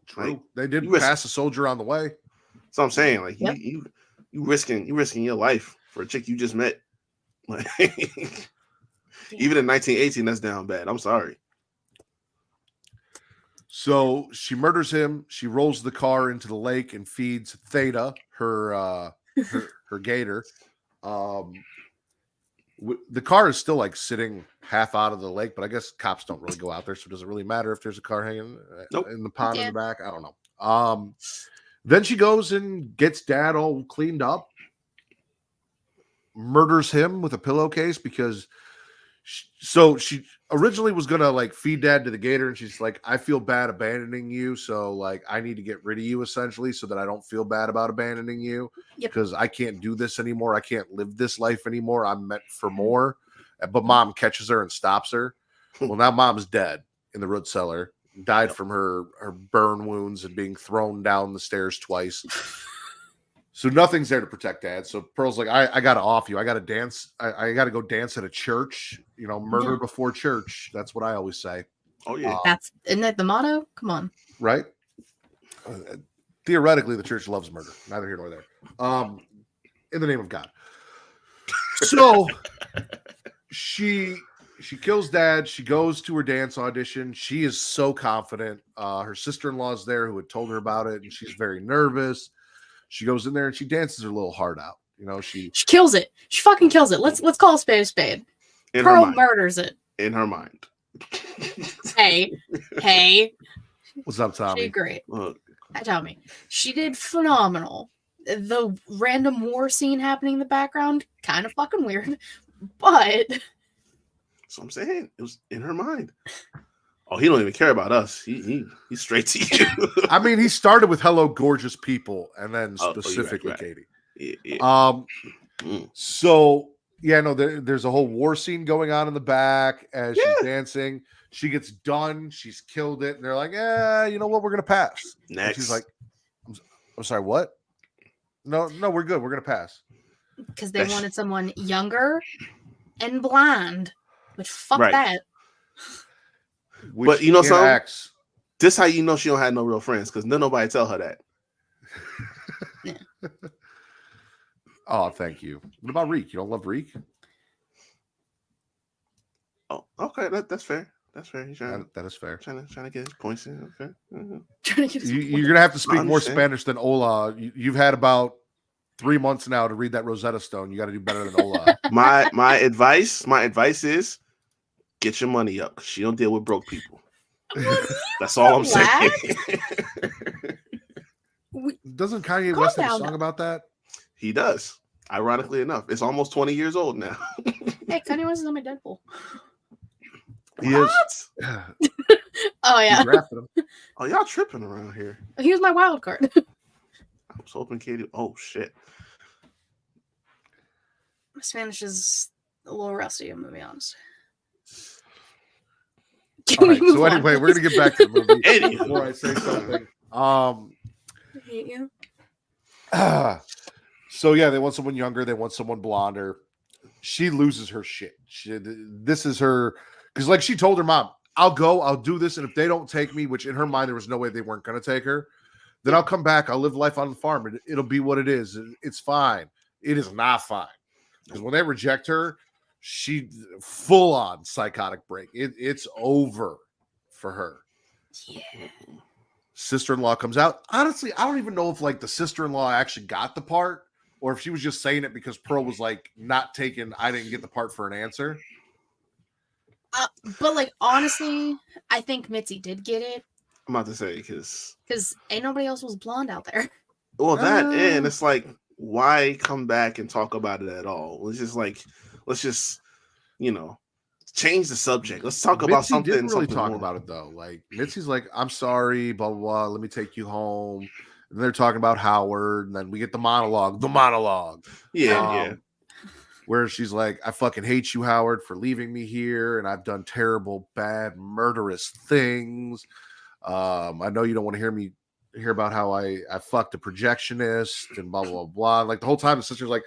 True. Like, they did pass a soldier on the way. That's what I'm saying. Like, you risking your life for a chick you just met. Like, even in 1918, that's down bad. I'm sorry. So she murders him. She rolls the car into the lake and feeds Theta, her gator. The car is still like sitting half out of the lake, but I guess cops don't really go out there, so it doesn't really matter if there's a car hanging in the pond in the back. I don't know. Then she goes and gets Dad all cleaned up, murders him with a pillowcase because she originally was gonna like feed Dad to the gator, and she's like, "I feel bad abandoning you, so like I need to get rid of you essentially so that I don't feel bad about abandoning you because I can't do this anymore. I can't live this life anymore. I'm meant for more." But Mom catches her and stops her. Well, now Mom's dead in the root cellar, died from her burn wounds and being thrown down the stairs twice. So nothing's there to protect Dad. So Pearl's like, I got to off you. I got to dance. I got to go dance at a church. You know, murder before church. That's what I always say. Oh yeah, isn't that the motto? Come on, right? Theoretically, the church loves murder. Neither here nor there. In the name of God. So she kills Dad. She goes to her dance audition. She is so confident. Her sister-in-law's there who had told her about it, and she's very nervous. She goes in there and she dances her little heart out. You know, she kills it. She fucking kills it. Let's call a spade a spade. Pearl murders it in her mind. Hey, what's up, Tommy? She great. Tommy, she did phenomenal. The random war scene happening in the background, kind of fucking weird, but so I'm saying it was in her mind. Oh, he don't even care about us. He's straight to you. I mean, he started with "Hello, gorgeous people," and then specifically right. Katie. Yeah. So yeah, no, there's a whole war scene going on in the back as she's dancing. She gets done. She's killed it, and they're like, you know what? We're gonna pass. Next, and she's like, I'm sorry, what? No, we're good. We're gonna pass because they wanted someone younger and blonde. Which fuck that. But you know something? This how you know she don't have no real friends because nobody tell her that. Yeah. Oh, thank you. What about Reek? You don't love Reek? Oh, okay. That's fair. That's fair. That is fair. Trying to get his points in. Okay. You're gonna have to speak more Spanish than Ola. You've had about 3 months now to read that Rosetta Stone. You got to do better than Ola. My advice is get your money up because she don't deal with broke people. That's all I'm saying. Doesn't Kanye West have a song about that? He does. Ironically enough, it's almost 20 years old now. Hey, Kanye West is on my Deadpool. He is. Oh yeah. Oh, y'all tripping around here. He was my wild card. I was hoping Katie. Oh shit. My Spanish is a little rusty. I'm gonna be honest. All right, so anyway, we're gonna get back to the movie before I say something. I hate you. So yeah, they want someone younger. They want someone blonder. She loses her shit. This is her because, like, she told her mom, "I'll go. I'll do this, and if they don't take me, which in her mind there was no way they weren't going to take her, then I'll come back. I'll live life on the farm. It'll be what it is. It's fine. It is not fine because when they reject her, she full on psychotic break. It's over for her. Yeah. Sister-in-law comes out. Honestly, I don't even know if like the sister-in-law actually got the part or if she was just saying it because Pearl was like not taking. I didn't get the part for an answer. But like honestly, I think Mitzi did get it. I'm about to say because ain't nobody else was blonde out there. Well, that and it's like, why come back and talk about it at all? Let's just change the subject. Let's talk about something. Didn't really talk about it though. Like Mitzi's like, I'm sorry, blah blah blah. Let me take you home. And they're talking about Howard, and then we get the monologue. Yeah. Where she's like, I fucking hate you, Howard, for leaving me here, and I've done terrible, bad, murderous things. I know you don't want to hear about how I fucked a projectionist and blah blah blah. Like the whole time, the sister's like,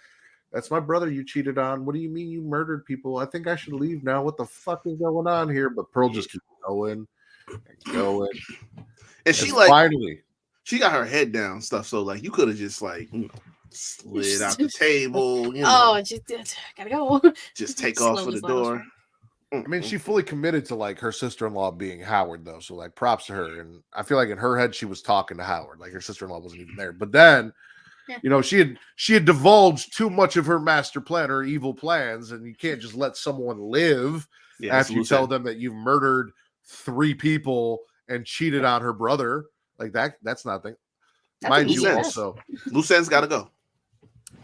"That's my brother you cheated on. What do you mean you murdered people? I think I should leave now. What the fuck is going on here?" But Pearl just keeps going and going. And she finally, she got her head down stuff. So like, you could have just like slid out the table. Just gotta go. Just take off for the door. I mean, she fully committed to like her sister-in-law being Howard, though. So like, props to her. And I feel like in her head, she was talking to Howard. Like her sister-in-law wasn't even there. But then, she had divulged too much of her master plan, her evil plans, and you can't just let someone live after you tell them that you've murdered 3 people and cheated on her brother. Like that. That's nothing. Mind you, also, loose ends got to go.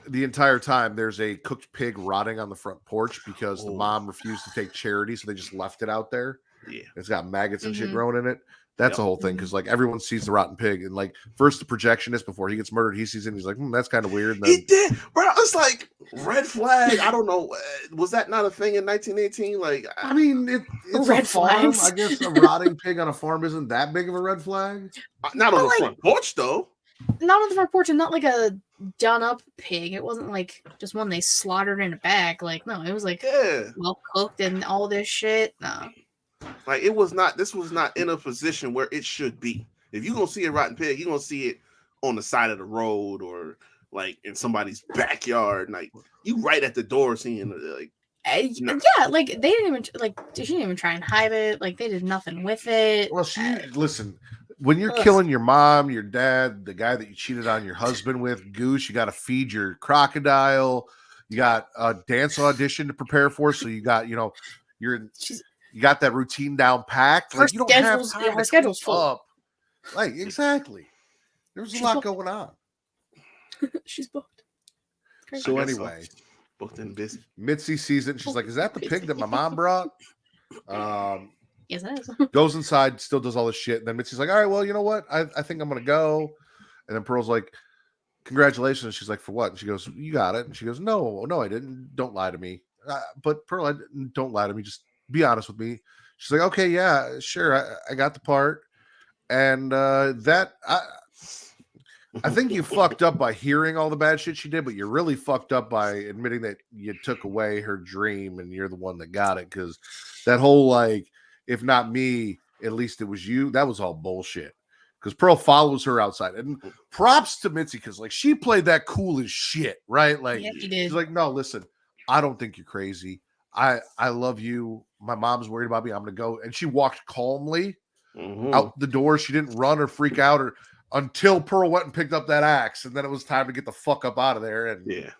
The entire time there's a cooked pig rotting on the front porch because the mom refused to take charity, so they just left it out there. Yeah, it's got maggots and shit growing in it. That's a whole thing because like everyone sees the rotten pig, and like first the projectionist before he gets murdered, he sees it and he's like, that's kind of weird. And then, he did, bro. It's like red flag. I don't know. Was that not a thing in 1918? Like, I mean, it's red a farm. Flags. I guess a rotting pig on a farm isn't that big of a red flag. Not on the front porch though. not on the front porch, and not like a done up pig. It wasn't like just one they slaughtered in a bag. Like, no, it was like well cooked and all this shit. No. Like it was not. This was not in a position where it should be. If you're gonna see a rotten pig, you're gonna see it on the side of the road or like in somebody's backyard. Like you right at the door seeing like. Yeah, like they didn't even like. She didn't even try and hide it. Like they did nothing with it. Well, listen. When you're killing your mom, your dad, the guy that you cheated on your husband with, Goose, you got to feed your crocodile. You got a dance audition to prepare for. So you got, you got that routine down packed. Like, you don't have time her schedule's full. Up. Like, exactly. There's a lot going on. She's booked. So anyway, booked and busy. Mitzi sees it and she's like, "Is that the pig that my mom brought?" Yes, it is. Goes inside, still does all this shit. And then Mitzi's like, "All right, well, you know what? I think I'm gonna go." And then Pearl's like, "Congratulations." She's like, "For what?" And she goes, "You got it." And she goes, No, I didn't. Don't lie to me." But Pearl, don't lie to me. Just be honest with me. She's like, "Okay, yeah, sure. I got the part." And I think you fucked up by hearing all the bad shit she did, but you're really fucked up by admitting that you took away her dream and you're the one that got it. Because that whole, like, if not me, at least it was you, that was all bullshit. Because Pearl follows her outside. And props to Mitzi, because, like, she played that cool as shit, right? Like, yeah, she did. She's like, "No, listen, I don't think you're crazy. I love you. My mom's worried about me. I'm going to go." And she walked calmly out the door. She didn't run or freak out or until Pearl went and picked up that axe, and then it was time to get the fuck up out of there and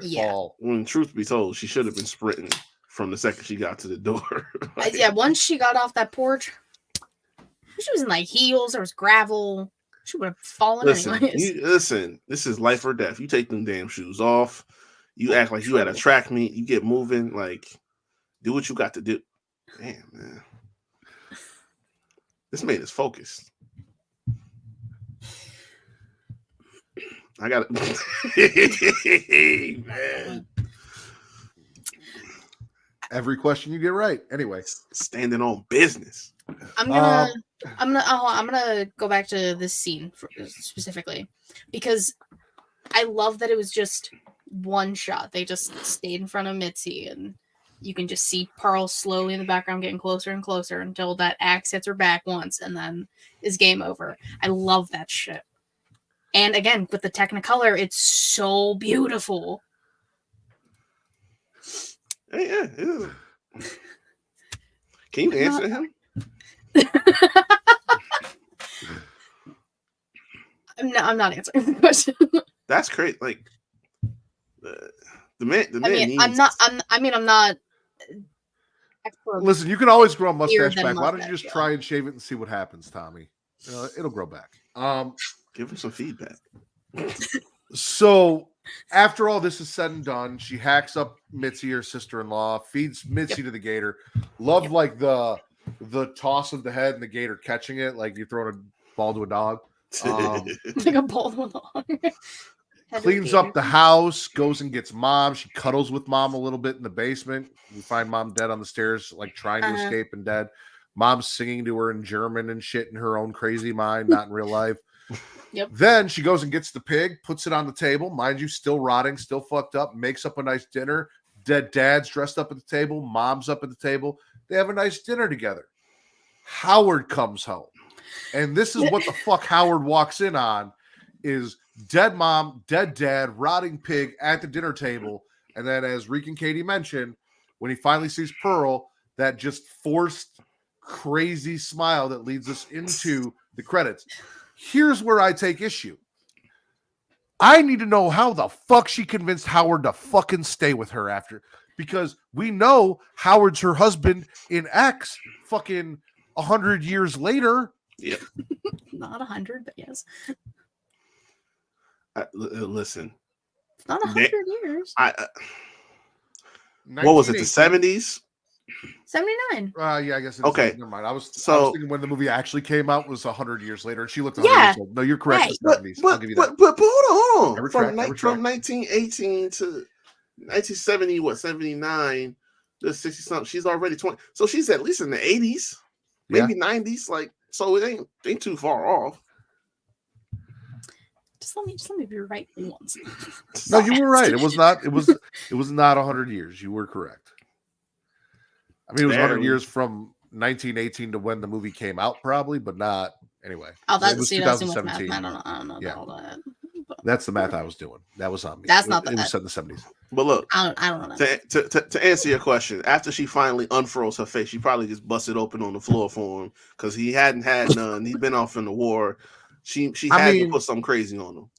fall. When truth be told, she should have been sprinting from the second she got to the door. Yeah, once she got off that porch, she was in like heels. There was gravel. She would have fallen anyways. Listen, this is life or death. You take them damn shoes off. You act like you at a track meet. You get moving. Like, do what you got to do. Damn, man. This man is focused. I got it. Man. Every question you get right. Anyway, standing on business. I'm gonna go back to this scene specifically because I love that it was just one shot. They just stayed in front of Mitzi, and you can just see Pearl slowly in the background getting closer and closer until that axe hits her back once, and then is game over. I love that shit. And again, with the Technicolor, it's so beautiful. Yeah. Can you answer him? I'm not answering the question. That's great. Like the man. I'm not. Listen, you can always grow a mustache back. Why don't you just try and shave it and see what happens, Tommy? It'll grow back. Give him some feedback. So after all this is said and done, she hacks up Mitzi, her sister-in-law, feeds Mitzi to the gator. Love like the toss of the head and the gator catching it, like you're throwing a ball to a dog. Like a ball to a dog. Cleans up the house, goes and gets mom. She cuddles with mom a little bit in the basement. We find mom dead on the stairs, like trying to escape and dead. Mom's singing to her in German and shit in her own crazy mind, not in real life. Yep. Then she goes and gets the pig, puts it on the table, mind you, still rotting, still fucked up, makes up a nice dinner. Dead dad's dressed up at the table, mom's up at the table. They have a nice dinner together. Howard comes home. And this is what the fuck Howard walks in on is dead mom, dead dad, rotting pig at the dinner table. And then as Reek and Katie mentioned, when he finally sees Pearl, that just forced crazy smile that leads us into the credits. Here's where I take issue. I need to know how the fuck she convinced Howard to fucking stay with her after, because we know Howard's her husband in X fucking 100 years later. Yeah. Not 100, but yes. Listen. It's not 100 years. What was it, the 70s? 79. Yeah, I guess. Okay. Never mind. I was thinking when the movie actually came out was 100 years later, and she looked 100 Yeah. years old. No, you're correct. Right. The 70s. I'll give you that. But hold on. From 1918 to 1970, 79, the 60 something. She's already 20. So she's at least in the 80s, maybe 90s. Like, so it ain't too far off. Just let me be right once. No, you were right. It was not 100 years. You were correct. I mean, it was 100 years from 1918 to when the movie came out, probably, but not anyway. Oh, it was 2017. I don't know yeah. all that. But that's the math I was doing. That was on me. That's not it was set in the 70s. But look, I don't know that. To answer your question, after she finally unfurls her face, she probably just busted open on the floor for him because he hadn't had none. He'd been off in the war. She had to put something crazy on him.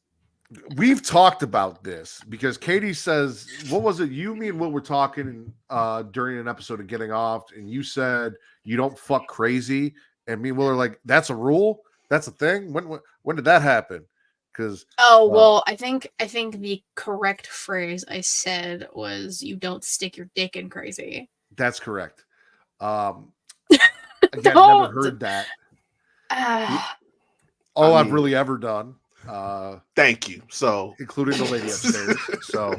We've talked about this because Katie says, what was it? You, me, and Will were talking during an episode of Getting Off, and you said you don't fuck crazy. And me and Will are like, that's a rule? That's a thing? When did that happen? Because well, I think the correct phrase I said was you don't stick your dick in crazy. That's correct. Again, never heard that. All I've really ever done. Thank you. So, including the lady upstairs. So,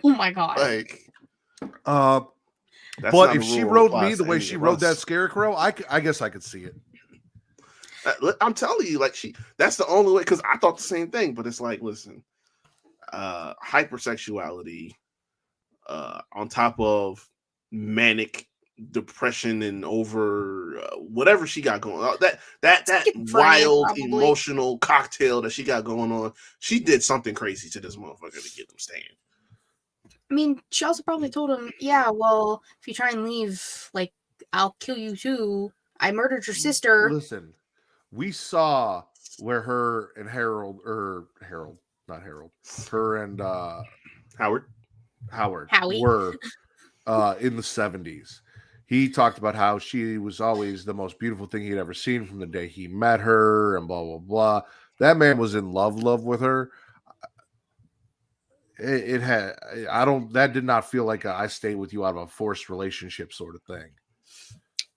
oh my god. Like, but if she rode me the way she rode that scarecrow, I guess I could see it. I'm telling you, like that's the only way. Because I thought the same thing, but it's like, listen, hypersexuality, on top of manic depression and over whatever she got going on, that wild emotional cocktail that she got going on, she did something crazy to this motherfucker to get him staying. I mean, she also probably told him, yeah, well, if you try and leave, like, I'll kill you too. I murdered your sister. Listen, we saw where her and her and Howie were in the 70s. He talked about how she was always the most beautiful thing he'd ever seen from the day he met her and blah, blah, blah. That man was in love with her. That did not feel like I stayed with you out of a forced relationship sort of thing.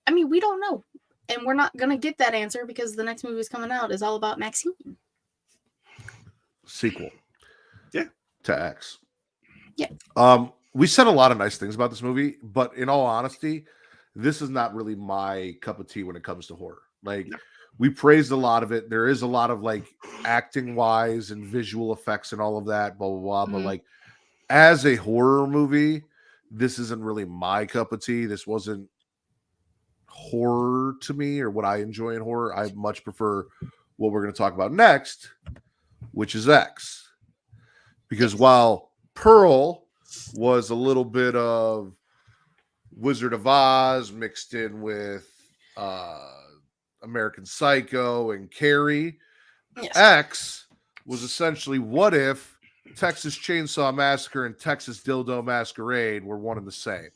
I mean, we don't know. And we're not going to get that answer because the next movie is coming out is all about Maxine. Sequel. Yeah. To X. Yeah. We said a lot of nice things about this movie, but in all honesty, this is not really my cup of tea when it comes to horror. Like, we praised a lot of it. There is a lot of like acting wise and visual effects and all of that, blah, blah, blah. Mm-hmm. But like as a horror movie, this isn't really my cup of tea. This wasn't horror to me or what I enjoy in horror. I much prefer what we're going to talk about next, which is X. Because while Pearl was a little bit of Wizard of Oz mixed in with American Psycho and Carrie, yes. X was essentially what if Texas Chainsaw Massacre and Texas Dildo Masquerade were one and the same.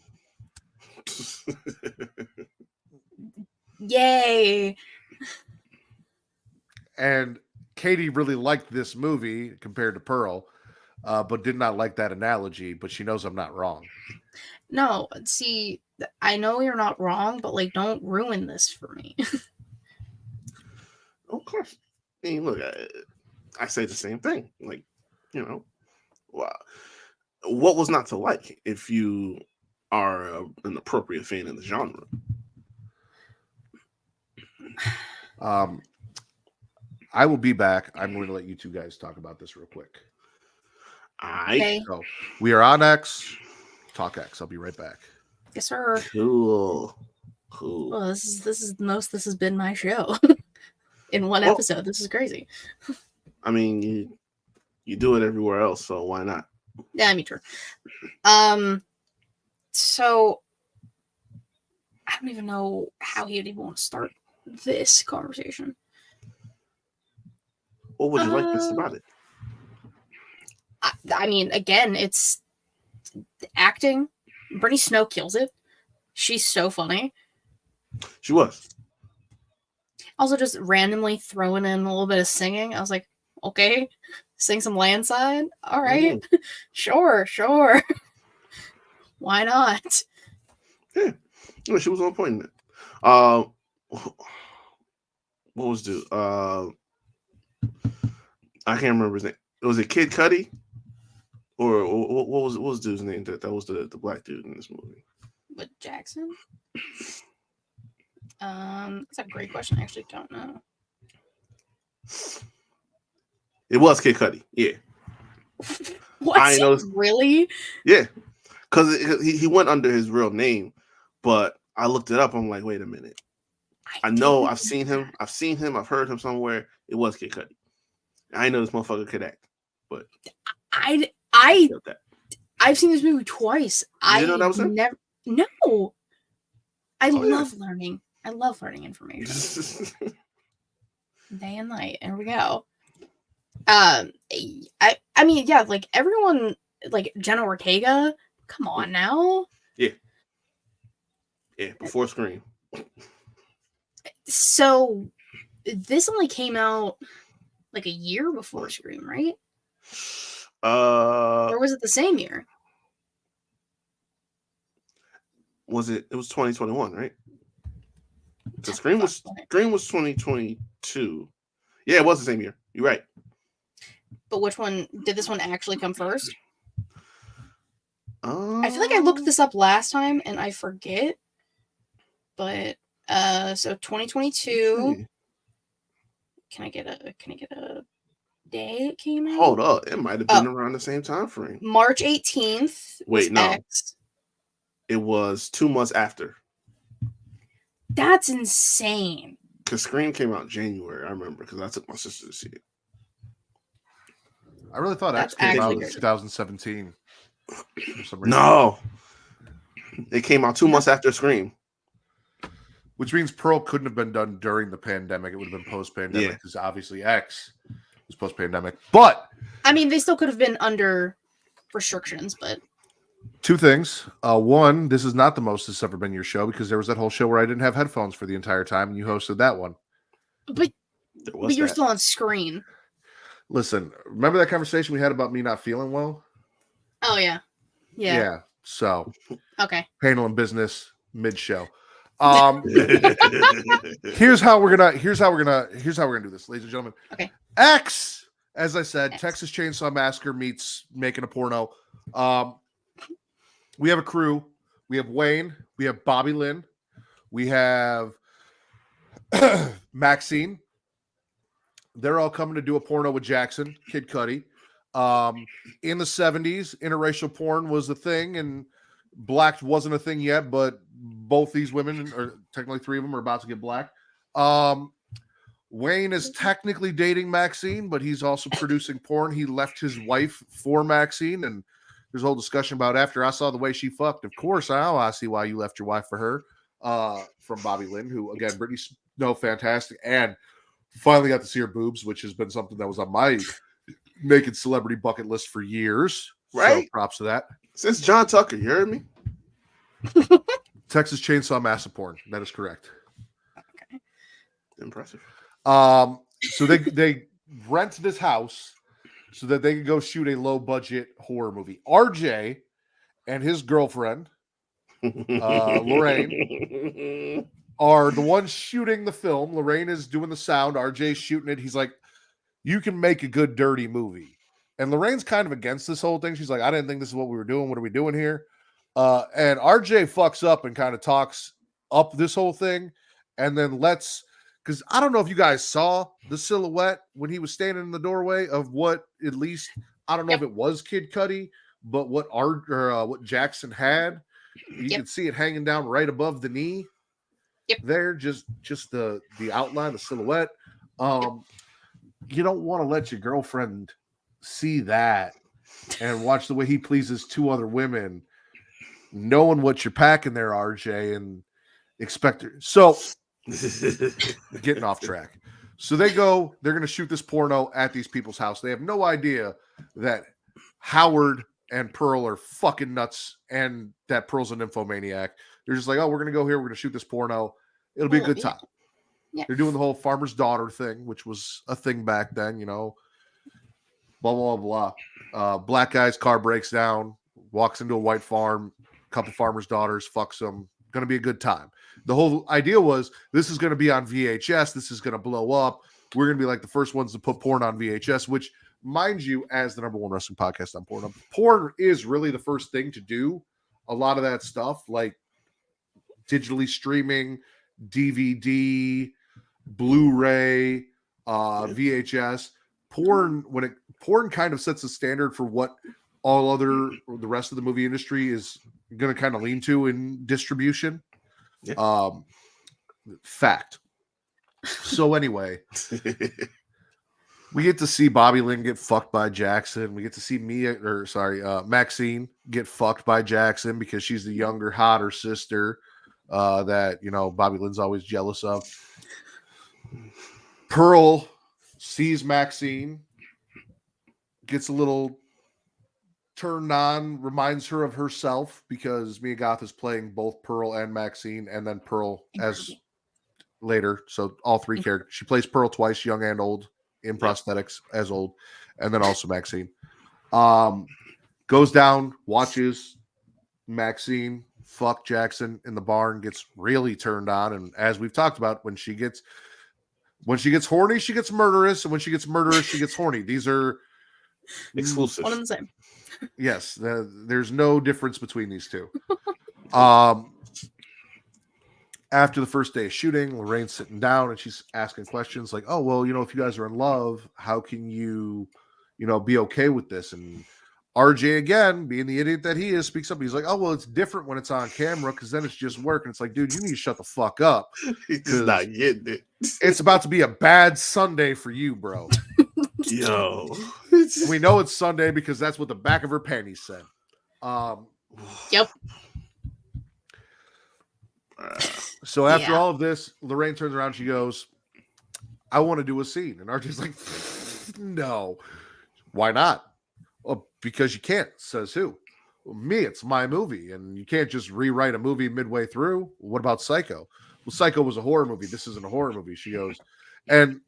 Yay. And Katie really liked this movie compared to Pearl, but did not like that analogy, but she knows I'm not wrong. No, see, I know you're not wrong, but like, don't ruin this for me. Of course. I mean, look, I say the same thing. Like, you know, what was not to like if you are an appropriate fan of the genre? I will be back. I'm going to let you two guys talk about this real quick. Okay. So we are on X. Talk X. I'll be right back. Yes, sir. Cool. Well, this is the most this has been my show in one episode. This is crazy. I mean, you do it everywhere else, so why not? Yeah, me too. So I don't even know how you'd even want to start this conversation. What would you like best about it? I mean, again, it's acting. Brittany Snow kills it. She's so funny. She was. Also, just randomly throwing in a little bit of singing. I was like, okay, sing some Landside. All right, sure. Why not? Yeah, she was on point in it. What was the? I can't remember his name. Was it Kid Cudi? Or what was dude's name? That was the black dude in this movie. What, Jackson? That's a great question. I actually don't know. It was Kid Cudi. Yeah. What? I know. Really? Yeah. Because he went under his real name, but I looked it up. I'm like, wait a minute. I know didn't I've seen him. that. I've seen him. I've heard him somewhere. It was Kid Cudi. I know this motherfucker could act, but I've seen this movie twice. You didn't know that was him? never. No. I Oh, yeah. love learning. I love learning information. Day and night. Here we go. I mean, yeah, like everyone, like Jenna Ortega. Come on now. Yeah, before Scream. So this only came out like a year before Scream, right? Or was it the same year? Was it? It was 2021, right? The Scream was 2022. Yeah, it was the same year. You're right. But which one did this one actually come first? I feel like I looked this up last time and I forget. But so 2022. Can I get a day it came out? Hold up, it might have been around the same time frame. March 18th. Wait, no. X. It was 2 months after. That's insane. Because Scream came out in January, I remember, because I took my sister to see it. I really thought X came out in 2017. For some reason. No. It came out 2 months after Scream. Which means Pearl couldn't have been done during the pandemic. It would have been post-pandemic because obviously X was post-pandemic. But I mean, they still could have been under restrictions, but two things. One, this is not the most this ever been your show because there was that whole show where I didn't have headphones for the entire time and you hosted that one. But you're still on screen. Listen, remember that conversation we had about me not feeling well? Oh yeah. Yeah. So okay. Handling business mid-show. Here's how we're gonna do this, ladies and gentlemen. Okay. X, as I said, Texas Chainsaw Massacre meets making a porno. We have a crew. We have Wayne. We have Bobby Lynn. We have Maxine. They're all coming to do a porno with Jackson, Kid Cudi. In the 70s, interracial porn was a thing, and black wasn't a thing yet, but both these women, or technically three of them, are about to get black. Wayne is technically dating Maxine, but he's also producing porn. He left his wife for Maxine, and there's a whole discussion about after I saw the way she fucked. Of course, I see why you left your wife for her. From Bobby Lynn, who, again, Brittany Snow, fantastic, and finally got to see her boobs, which has been something that was on my naked celebrity bucket list for years. Right? So props to that. Since John Tucker, you heard me? Texas Chainsaw Massacre porn. That is correct. Okay. Impressive. So they rent this house so that they can go shoot a low budget horror movie. RJ and his girlfriend, Lorraine, are the ones shooting the film. Lorraine is doing the sound. RJ's shooting it. He's like, you can make a good dirty movie. And Lorraine's kind of against this whole thing. She's like, I didn't think this is what we were doing. What are we doing here? And RJ fucks up and kind of talks up this whole thing. And then because I don't know if you guys saw the silhouette when he was standing in the doorway of what, at least, I don't know if it was Kid Cudi, but what Jackson had. You can see it hanging down right above the knee. There, just the outline, the silhouette. You don't want to let your girlfriend see that and watch the way he pleases two other women, knowing what you're packing there, RJ, and expect her. So getting off track. So they're going to shoot this porno at these people's house. They have no idea that Howard and Pearl are fucking nuts and that Pearl's an nymphomaniac. They're just like, oh, we're going to go here. We're going to shoot this porno. It'll be a good time. Yeah. They're doing the whole farmer's daughter thing, which was a thing back then, blah, blah, blah. Black guy's car breaks down, walks into a white farm, couple farmer's daughters, fucks them. Going to be a good time. The whole idea was this is going to be on VHS. This is going to blow up. We're going to be like the first ones to put porn on VHS, which, mind you, as the number one wrestling podcast on porn is really the first thing to do a lot of that stuff, like digitally streaming, DVD, Blu-ray, VHS. porn kind of sets the standard for what the rest of the movie industry is going to kind of lean to in distribution. Yeah. Fact. So anyway, we get to see Bobby Lynn get fucked by Jackson. We get to see Maxine get fucked by Jackson because she's the younger, hotter sister that, Bobby Lynn's always jealous of. Pearl sees Maxine, gets a little turned on, reminds her of herself because Mia Goth is playing both Pearl and Maxine, and then Pearl as later. So all three characters. She plays Pearl twice, young and old, in prosthetics as old, and then also Maxine. Goes down, watches Maxine fuck Jackson in the barn, gets really turned on, and as we've talked about, when she gets horny, she gets murderous, and when she gets murderous, she gets horny. These are exclusive. One and the same. Yes, there's no difference between these two. After the first day of shooting, Lorraine's sitting down and she's asking questions like, "Oh, well, if you guys are in love, how can you, be okay with this?" And RJ, again, being the idiot that he is, speaks up. He's like, "Oh, well, it's different when it's on camera because then it's just work." And it's like, dude, you need to shut the fuck up. He's just not getting it. It's about to be a bad Sunday for you, bro. Yo. We know it's Sunday because that's what the back of her panties said. Yep. So after all of this, Lorraine turns around. She goes, "I want to do a scene." And RJ's like, "No." "Why not?" "Well, because you can't." Says who? "Well, me. It's my movie. And you can't just rewrite a movie midway through." "What about Psycho?" "Well, Psycho was a horror movie. This isn't a horror movie." She goes, and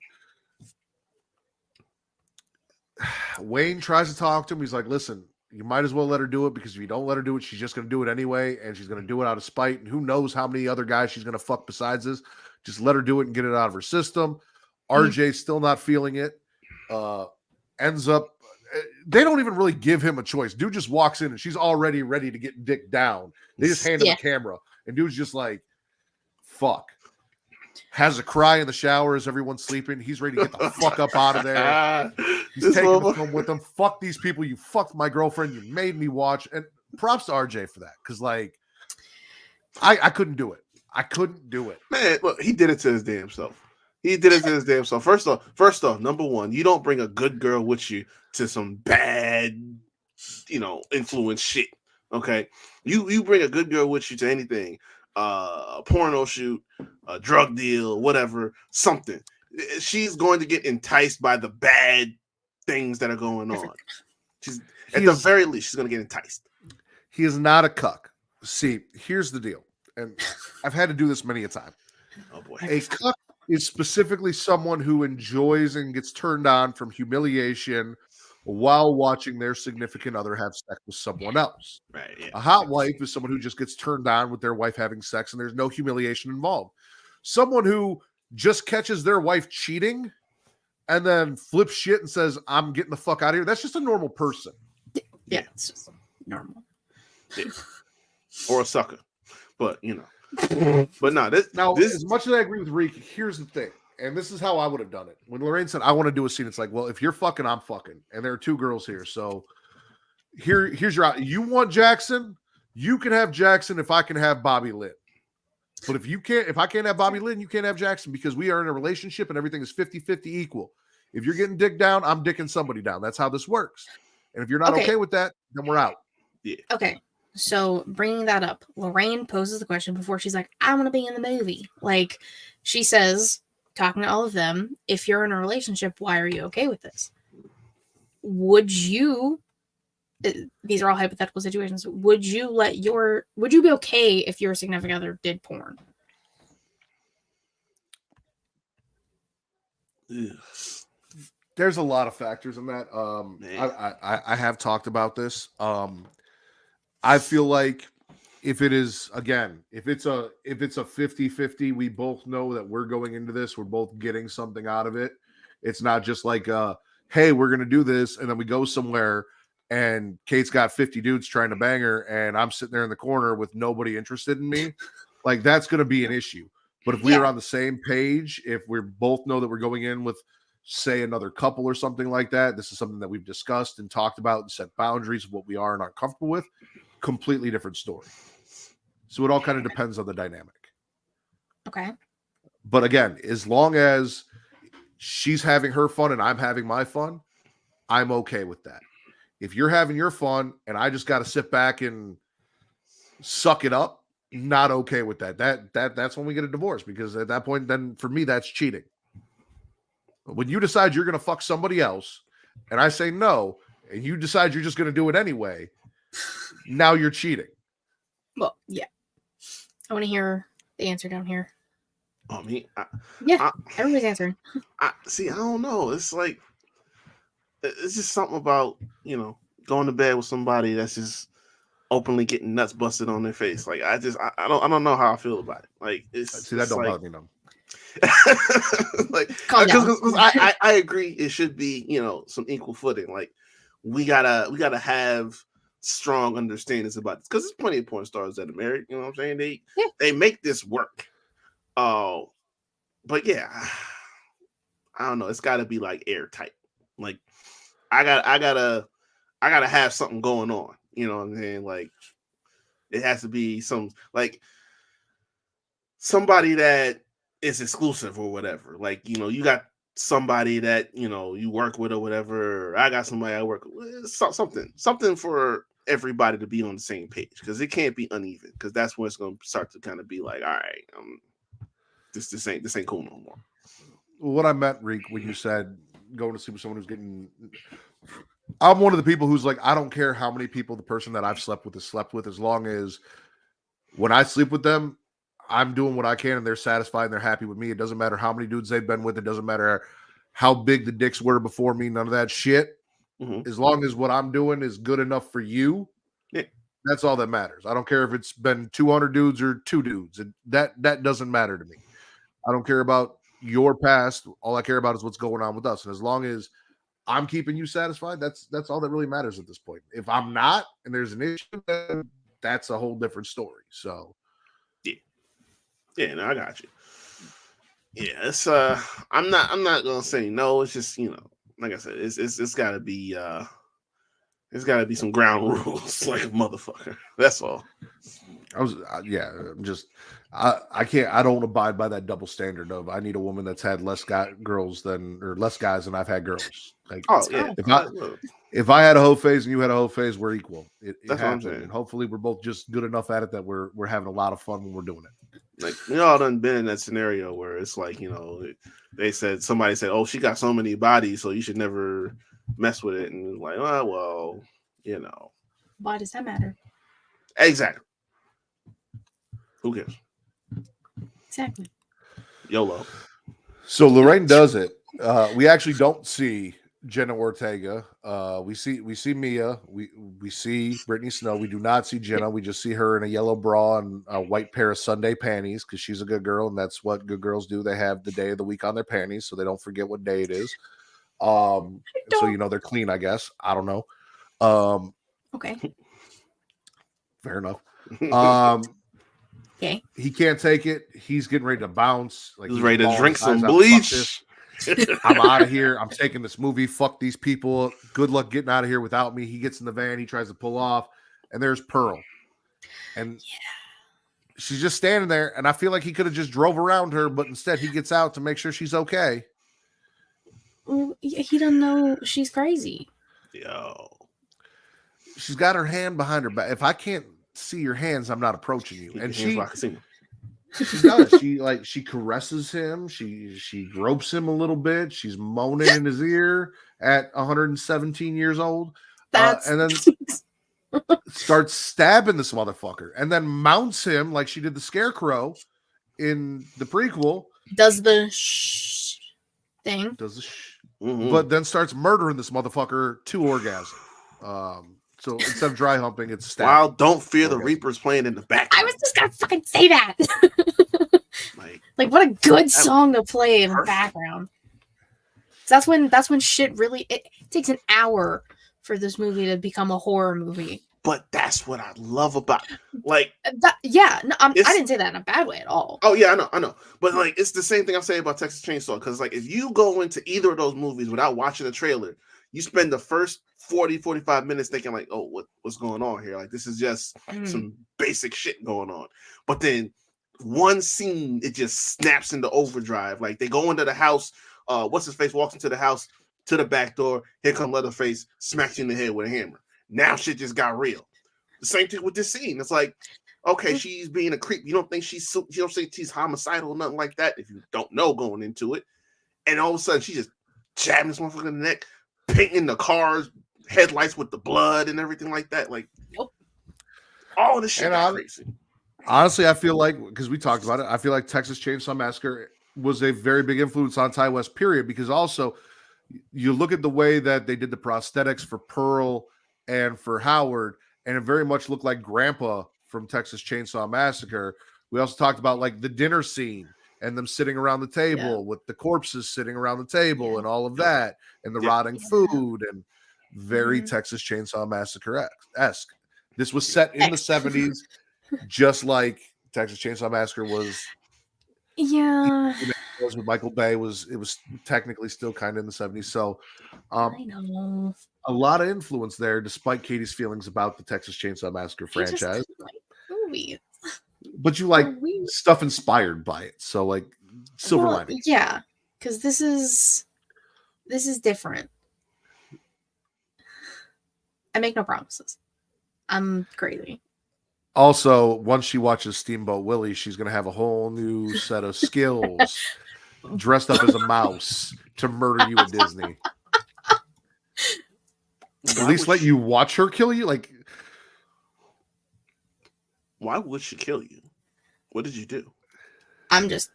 Wayne tries to talk to him. He's like, "Listen, you might as well let her do it because if you don't let her do it, she's just going to do it anyway, and she's going to do it out of spite. And who knows how many other guys she's going to fuck besides this. Just let her do it and get it out of her system." RJ's still not feeling it. Ends up, they don't even really give him a choice. Dude just walks in and she's already ready to get dick down. They just hand him a camera, and dude's just like, fuck. Has a cry in the shower as everyone's sleeping. He's ready to get the fuck up out of there. He's taking the film with him. Fuck these people. You fucked my girlfriend. You made me watch. And props to RJ for that. Because, I couldn't do it. I couldn't do it. Man, look, he did it to his damn self. He did it to his damn self. First off, number one, you don't bring a good girl with you to some bad, influence shit. Okay? You bring a good girl with you to anything. A porno shoot, a drug deal, whatever, something. She's going to get enticed by the bad things that are going on. At the very least, she's going to get enticed. He is not a cuck. See, here's the deal. And I've had to do this many a time. Oh, boy. A cuck is specifically someone who enjoys and gets turned on from humiliation while watching their significant other have sex with someone else. Right. Yeah. A hot wife is someone who just gets turned on with their wife having sex and there's no humiliation involved. Someone who just catches their wife cheating and then flips shit and says, "I'm getting the fuck out of here." That's just a normal person. Yeah, it's just normal. Yeah. Or a sucker. But, But no, this as much as I agree with Reek, here's the thing. And this is how I would have done it. When Lorraine said, "I want to do a scene," it's like, well, if you're fucking, I'm fucking. And there are two girls here. So here's your, you want Jackson? You can have Jackson if I can have Bobby Lynn. But if I can't have Bobby Lynn, you can't have Jackson because we are in a relationship and everything is 50-50 equal. If you're getting dick down, I'm dicking somebody down. That's how this works. And if you're not okay with that, then we're out. Yeah. Okay. So bringing that up, Lorraine poses the question before she's like, "I want to be in the movie." Like she says, talking to all of them, if you're in a relationship, why are you okay with this? Would you, these are all hypothetical situations, would you be okay if your significant other did porn? There's a lot of factors in that. I have talked about this. I feel like if it's a 50-50, we both know that we're going into this, we're both getting something out of it. It's not just like, hey, we're going to do this. And then we go somewhere and Kate's got 50 dudes trying to bang her. And I'm sitting there in the corner with nobody interested in me. Like that's going to be an issue. But if we are on the same page, if we both know that we're going in with say another couple or something like that. This is something that we've discussed and talked about and set boundaries of what we are and aren't comfortable with. Completely different story. So it all kind of depends on the dynamic. Okay. But again, as long as she's having her fun and I'm having my fun, I'm okay with that. If you're having your fun and I just got to sit back and suck it up, not okay with that. That's when we get a divorce, because at that point, then for me, that's cheating. When you decide you're going to fuck somebody else and I say no, and you decide you're just going to do it anyway, now you're cheating. Well, yeah. I want to hear the answer down here. Oh, me? Everybody's answering. I don't know. It's like, it's just something about, going to bed with somebody that's just openly getting nuts busted on their face. Like, I don't know how I feel about it. Like, that don't bother me, no. Like, Calm down. because I agree it should be, some equal footing. Like, we gotta have strong understandings about this, because there's plenty of porn stars that are married. You know what I'm saying? They make this work. But yeah, I don't know. It's got to be like airtight. Like, I gotta have something going on. You know what I'm saying? Like, it has to be somebody that is exclusive or whatever. Like, you got somebody that you work with or whatever. Or I got somebody I work with. Something for everybody to be on the same page, because it can't be uneven. Because that's when it's going to start to kind of be like, all right, this ain't cool no more. What I meant, Reek, when you said going to sleep with someone who's getting, I'm one of the people who's like, I don't care how many people the person that I've slept with has slept with, as long as when I sleep with them, I'm doing what I can and they're satisfied and they're happy with me. It doesn't matter how many dudes they've been with. It doesn't matter how big the dicks were before me. None of that shit. Mm-hmm. As long as what I'm doing is good enough for you, that's all that matters. I don't care if it's been 200 dudes or 2 dudes. That doesn't matter to me. I don't care about your past. All I care about is what's going on with us. And as long as I'm keeping you satisfied, that's all that really matters at this point. If I'm not and there's an issue, then that's a whole different story. So yeah, no, I got you. Yeah, it's I'm not gonna say no. It's just, like I said, it's gotta be some ground rules, like a motherfucker. That's all. I don't abide by that double standard of I need a woman that's had less guys than I've had girls. Like, if I had a hoe phase and you had a hoe phase, we're equal. That's what I'm saying. And hopefully we're both just good enough at it that we're having a lot of fun when we're doing it. Like, we all done been in that scenario where it's like, somebody said, oh, she got so many bodies, so you should never mess with it. And like, oh, well, Why does that matter? Exactly. Who cares? Exactly. YOLO. So Lorraine does it. We actually don't see Jenna Ortega. We see Mia. We see Brittany Snow. We do not see Jenna. We just see her in a yellow bra and a white pair of Sunday panties, because she's a good girl, and that's what good girls do. They have the day of the week on their panties, so they don't forget what day it is. So they're clean, I guess. I don't know. Okay. Fair enough. Okay. He can't take it. He's getting ready to bounce. Like, he's ready to drink some bleach. I'm out of here. I'm taking this movie. Fuck these people. Good luck getting out of here without me. He gets in the van. He tries to pull off, and there's Pearl. And she's just standing there, and I feel like he could have just drove around her, but instead he gets out to make sure she's okay. Well, he doesn't know she's crazy. Yo. She's got her hand behind her back. If I can't see your hands, I'm not approaching you. And she does. She caresses him. She gropes him a little bit. She's moaning in his ear at 117 years old. And then starts stabbing this motherfucker, and then mounts him like she did the Scarecrow in the prequel. Does the shh thing. Mm-hmm. But then starts murdering this motherfucker to orgasm. So instead of dry humping, it's stabbing. Wow, Don't Fear the Reaper's playing in the background. I was just gonna fucking say that. like what a good song to play in the background. That's when shit really. It takes an hour for this movie to become a horror movie. But that's what I love about like No, I didn't say that in a bad way at all. Oh yeah, I know. But like it's the same thing I'm saying about Texas Chainsaw, because like if you go into either of those movies without watching the trailer, you spend the first 40-45 minutes thinking like, oh, what's going on here? Like this is just some basic shit going on. But then one scene, it just snaps into overdrive. Like they go into the house, what's his face walks into the house to the back door, here come Leatherface, smacks you in the head with a hammer. Now shit just got real. The same thing with this scene. It's like, okay, she's being a creep. You don't think you don't think she's homicidal or nothing like that if you don't know going into it. And all of a sudden, she just jabbing this motherfucker in the neck, painting the car's headlights with the blood and everything like that. Like, all this shit got crazy. Honestly, I feel like, because we talked about it, I feel like Texas Chainsaw Massacre was a very big influence on Ty West, period, because also you look at the way that they did the prosthetics for Pearl and for Howard, and it very much looked like Grandpa from Texas Chainsaw Massacre. We also talked about like the dinner scene and them sitting around the table with the corpses sitting around the table and all of that, and the rotting food, and very Texas Chainsaw Massacre-esque. This was set in the 70s, just like Texas Chainsaw Massacre was. Yeah. Was with Michael Bay, it was technically still kind of in the 70s. So I know. A lot of influence there, despite Katie's feelings about the Texas Chainsaw Massacre franchise. Movies. But you like stuff inspired by it. So like silver lining. Yeah, because this is different. I make no promises. I'm crazy. Also, once she watches Steamboat Willie, she's going to have a whole new set of skills, dressed up as a mouse to murder you at Disney. At least let you watch her kill you. Like, why would she kill you? What did you do? I'm just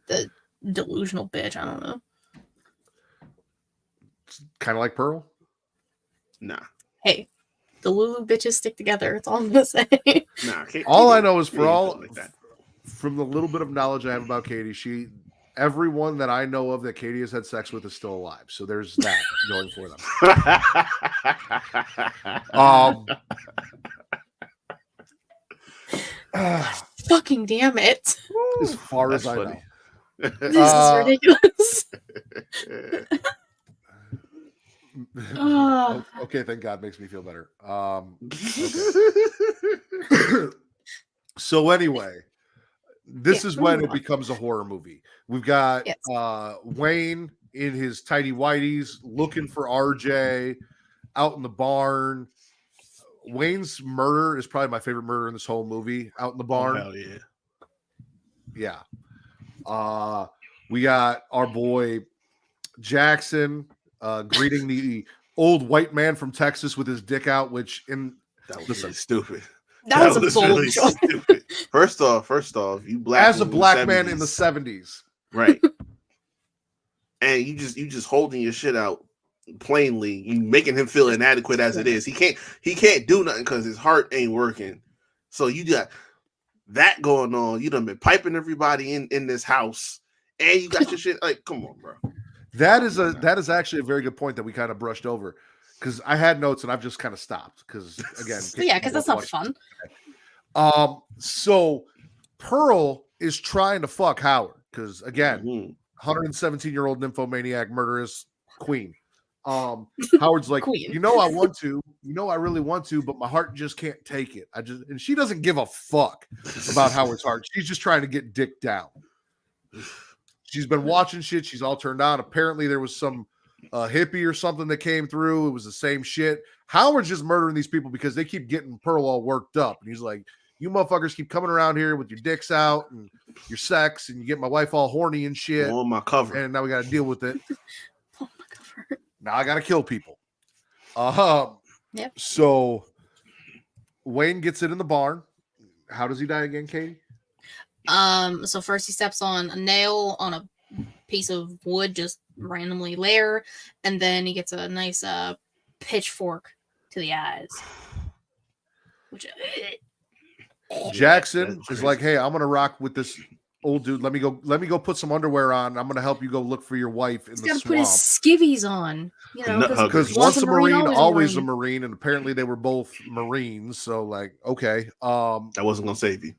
the delusional bitch. I don't know. Kind of like Pearl? Nah. Hey, the Lulu bitches stick together. It's all I'm gonna say. Nah, all I know is from the little bit of knowledge I have about Katie, everyone that I know of that Katie has had sex with is still alive. So there's that going for them. Fucking damn it. As far as I know. This is ridiculous. Okay, thank God, makes me feel better. So anyway, this is when it becomes a horror movie. We've got Wayne in his tidy whities looking for RJ out in the barn. Wayne's murder is probably my favorite murder in this whole movie. Out in the barn. Oh, hell yeah. Yeah. We got our boy Jackson greeting the old white man from Texas with his dick out, which that was really stupid. That was a bold really stupid. First off, you black as a black man in the 70s, right? And you just holding your shit out plainly, you making him feel inadequate as it is. He can't do nothing because his heart ain't working. So you got that going on. You done been piping everybody in this house, and you got your shit. Like, come on, bro. That is actually a very good point that we kind of brushed over, because I had notes and I've just kind of stopped because again, because that's not fun. So Pearl is trying to fuck Howard because again, 117-year-old nymphomaniac murderous queen. Howard's like, queen. I really want to, but my heart just can't take it. And she doesn't give a fuck about Howard's heart. She's just trying to get dick down. She's been watching shit. She's all turned on. Apparently, there was some hippie or something that came through. It was the same shit. Howard's just murdering these people because they keep getting Pearl all worked up. And he's like, you motherfuckers keep coming around here with your dicks out and your sex, and you get my wife all horny and shit. On my cover. And now we got to deal with it. On my cover. Now I got to kill people. Yep. So Wayne gets it in the barn. How does he die again, Katie? So first he steps on a nail on a piece of wood, just randomly there, and then he gets a nice pitchfork to the eyes. Which Jackson is like, hey, I'm gonna rock with this old dude, let me go put some underwear on. I'm gonna help you go look for your wife in He's the got to swamp. put his skivvies on, you know, Nut huggers. Because once a Marine, always a Marine, and apparently they were both Marines. So, like, okay. That wasn't gonna save you.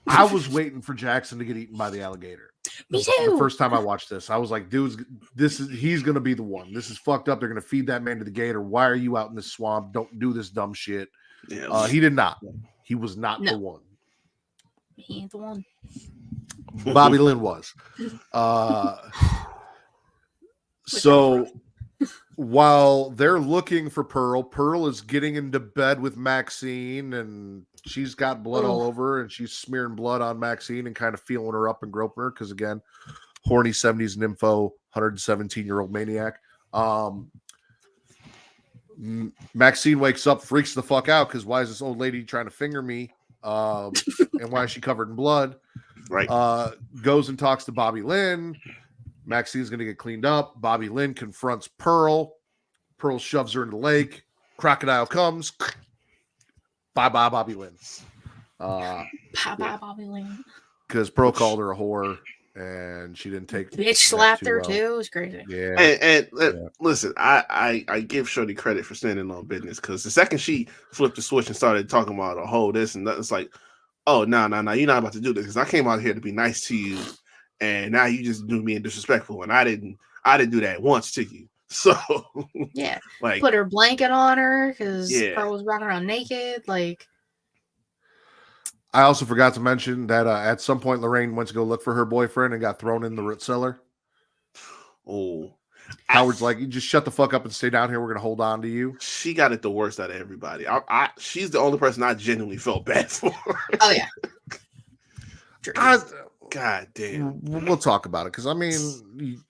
I was waiting for Jackson to get eaten by the alligator. Me too. The first time I watched this, I was like, dude, he's gonna be the one. This is fucked up. They're gonna feed that man to the gator. Why are you out in the swamp? Don't do this dumb shit. Yeah, he did not. He was not the one. He ain't the one. Bobby Lynn was. So while they're looking for Pearl is getting into bed with Maxine, and she's got blood all over her, and she's smearing blood on Maxine and kind of feeling her up and groping her because, again, horny 70s nympho, 117-year-old maniac. Maxine wakes up, freaks the fuck out because why is this old lady trying to finger me? And why is she covered in blood? Right. Goes and talks to Bobby Lynn. Maxine's going to get cleaned up. Bobby Lynn confronts Pearl. Pearl shoves her in the lake. Crocodile comes. Bye-bye, Bobby Lynn. Bye-bye, Bobby Lynn. Because Pearl called her a whore, and she didn't take Bitch slapped her, too. It was crazy. Yeah. And listen, I give Shorty credit for standing on business, because the second she flipped the switch and started talking about a whole this and that, it's like, oh, no, you're not about to do this, because I came out here to be nice to you, and now you just do me disrespectful, and I didn't do that once to you. So yeah, like, put her blanket on her because Pearl was walking around naked. Like, I also forgot to mention that at some point Lorraine went to go look for her boyfriend and got thrown in the root cellar. Oh, Howard's like, you just shut the fuck up and stay down here. We're gonna hold on to you. She got it the worst out of everybody. She's the only person I genuinely felt bad for. Oh yeah. God damn. We'll talk about it, because I mean,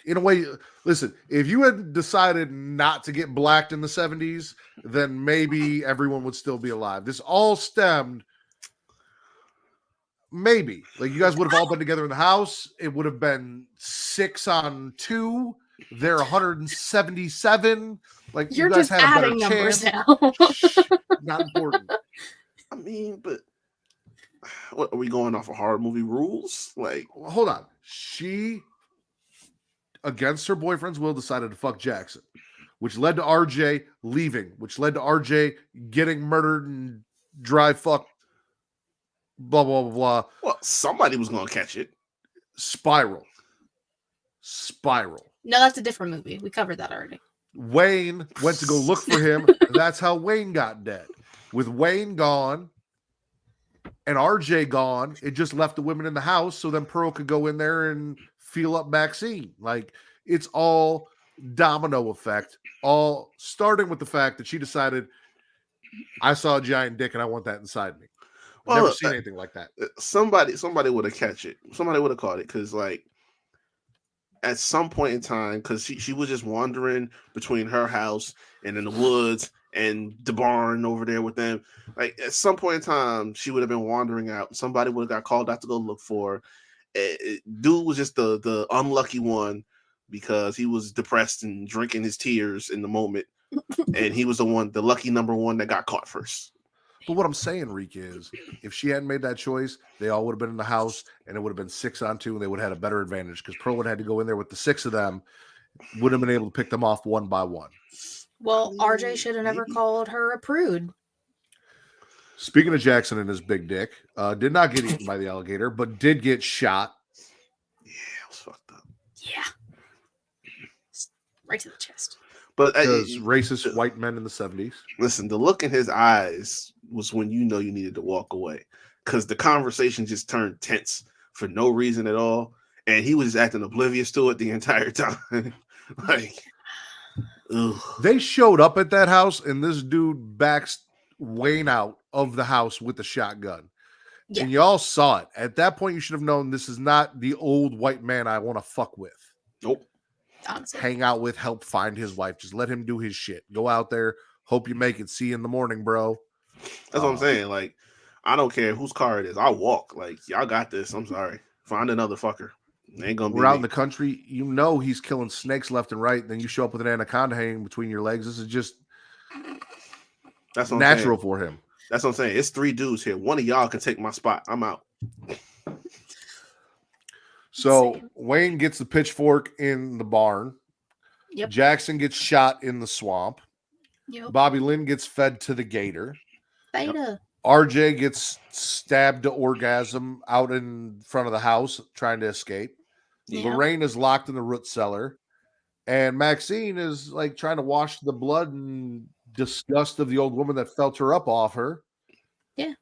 in a way, listen, if you had decided not to get blacked in the 70s, then maybe everyone would still be alive. This all stemmed, maybe, like, you guys would have all been together in the house. It would have been 6-on-2. They're 177. Like, you're you guys just had a adding better numbers chance. now. Not important. I mean, but what are we going off of horror movie rules? Like, hold on. She, against her boyfriend's will, decided to fuck Jackson, which led to RJ leaving, which led to RJ getting murdered and dry fuck, blah, blah, blah, blah. Well, somebody was going to catch it. Spiral. No, that's a different movie. We covered that already. Wayne went to go look for him. That's how Wayne got dead. With Wayne gone and RJ gone, it just left the women in the house so then Pearl could go in there and feel up Maxine. Like, it's all domino effect, all starting with the fact that she decided, I saw a giant dick and I want that inside me. I've never seen anything like that. Somebody would have catch it. Somebody would have caught it, because, like, at some point in time, because she was just wandering between her house and in the woods and the barn over there with them. Like, at some point in time, she would have been wandering out. Somebody would have got called out to go look for her. Dude was just the unlucky one, because he was depressed and drinking his tears in the moment, and he was the lucky number one that got caught first. But what I'm saying, Reek, is if she hadn't made that choice, they all would have been in the house, and it would have been 6-on-2, and they would have had a better advantage, because Pearl would have had to go in there with the 6 of them, wouldn't have been able to pick them off one by one. Well, RJ should have never called her a prude. Speaking of Jackson and his big dick, did not get eaten by the alligator, but did get shot. Yeah, it was fucked up. Yeah. Right to the chest. But because racist white men in the 70s. Listen, the look in his eyes was when you know you needed to walk away, because the conversation just turned tense for no reason at all, and he was acting oblivious to it the entire time. Like, ugh. They showed up at that house, and this dude backs Wayne out of the house with a shotgun. Yeah. And y'all saw it. At that point, you should have known this is not the old white man I want to fuck with. Nope. Honestly. Hang out with, help find his wife. Just let him do his shit. Go out there. Hope you make it. See you in the morning, bro. That's what I'm saying. Like, I don't care whose car it is. I'll walk. Like, y'all got this. I'm sorry. Find another fucker. Ain't gonna be. We're out in the country. You know he's killing snakes left and right. Then you show up with an anaconda hanging between your legs. This is just natural for him. That's what I'm saying. It's 3 dudes here. One of y'all can take my spot. I'm out. So Same. Wayne gets the pitchfork in the barn. Yep. Jackson gets shot in the swamp. Yep. Bobby Lynn gets fed to the gator. Beta. RJ gets stabbed to orgasm out in front of the house trying to escape. Yep. Lorraine is locked in the root cellar. And Maxine is like trying to wash the blood and disgust of the old woman that felt her up off her. Yeah.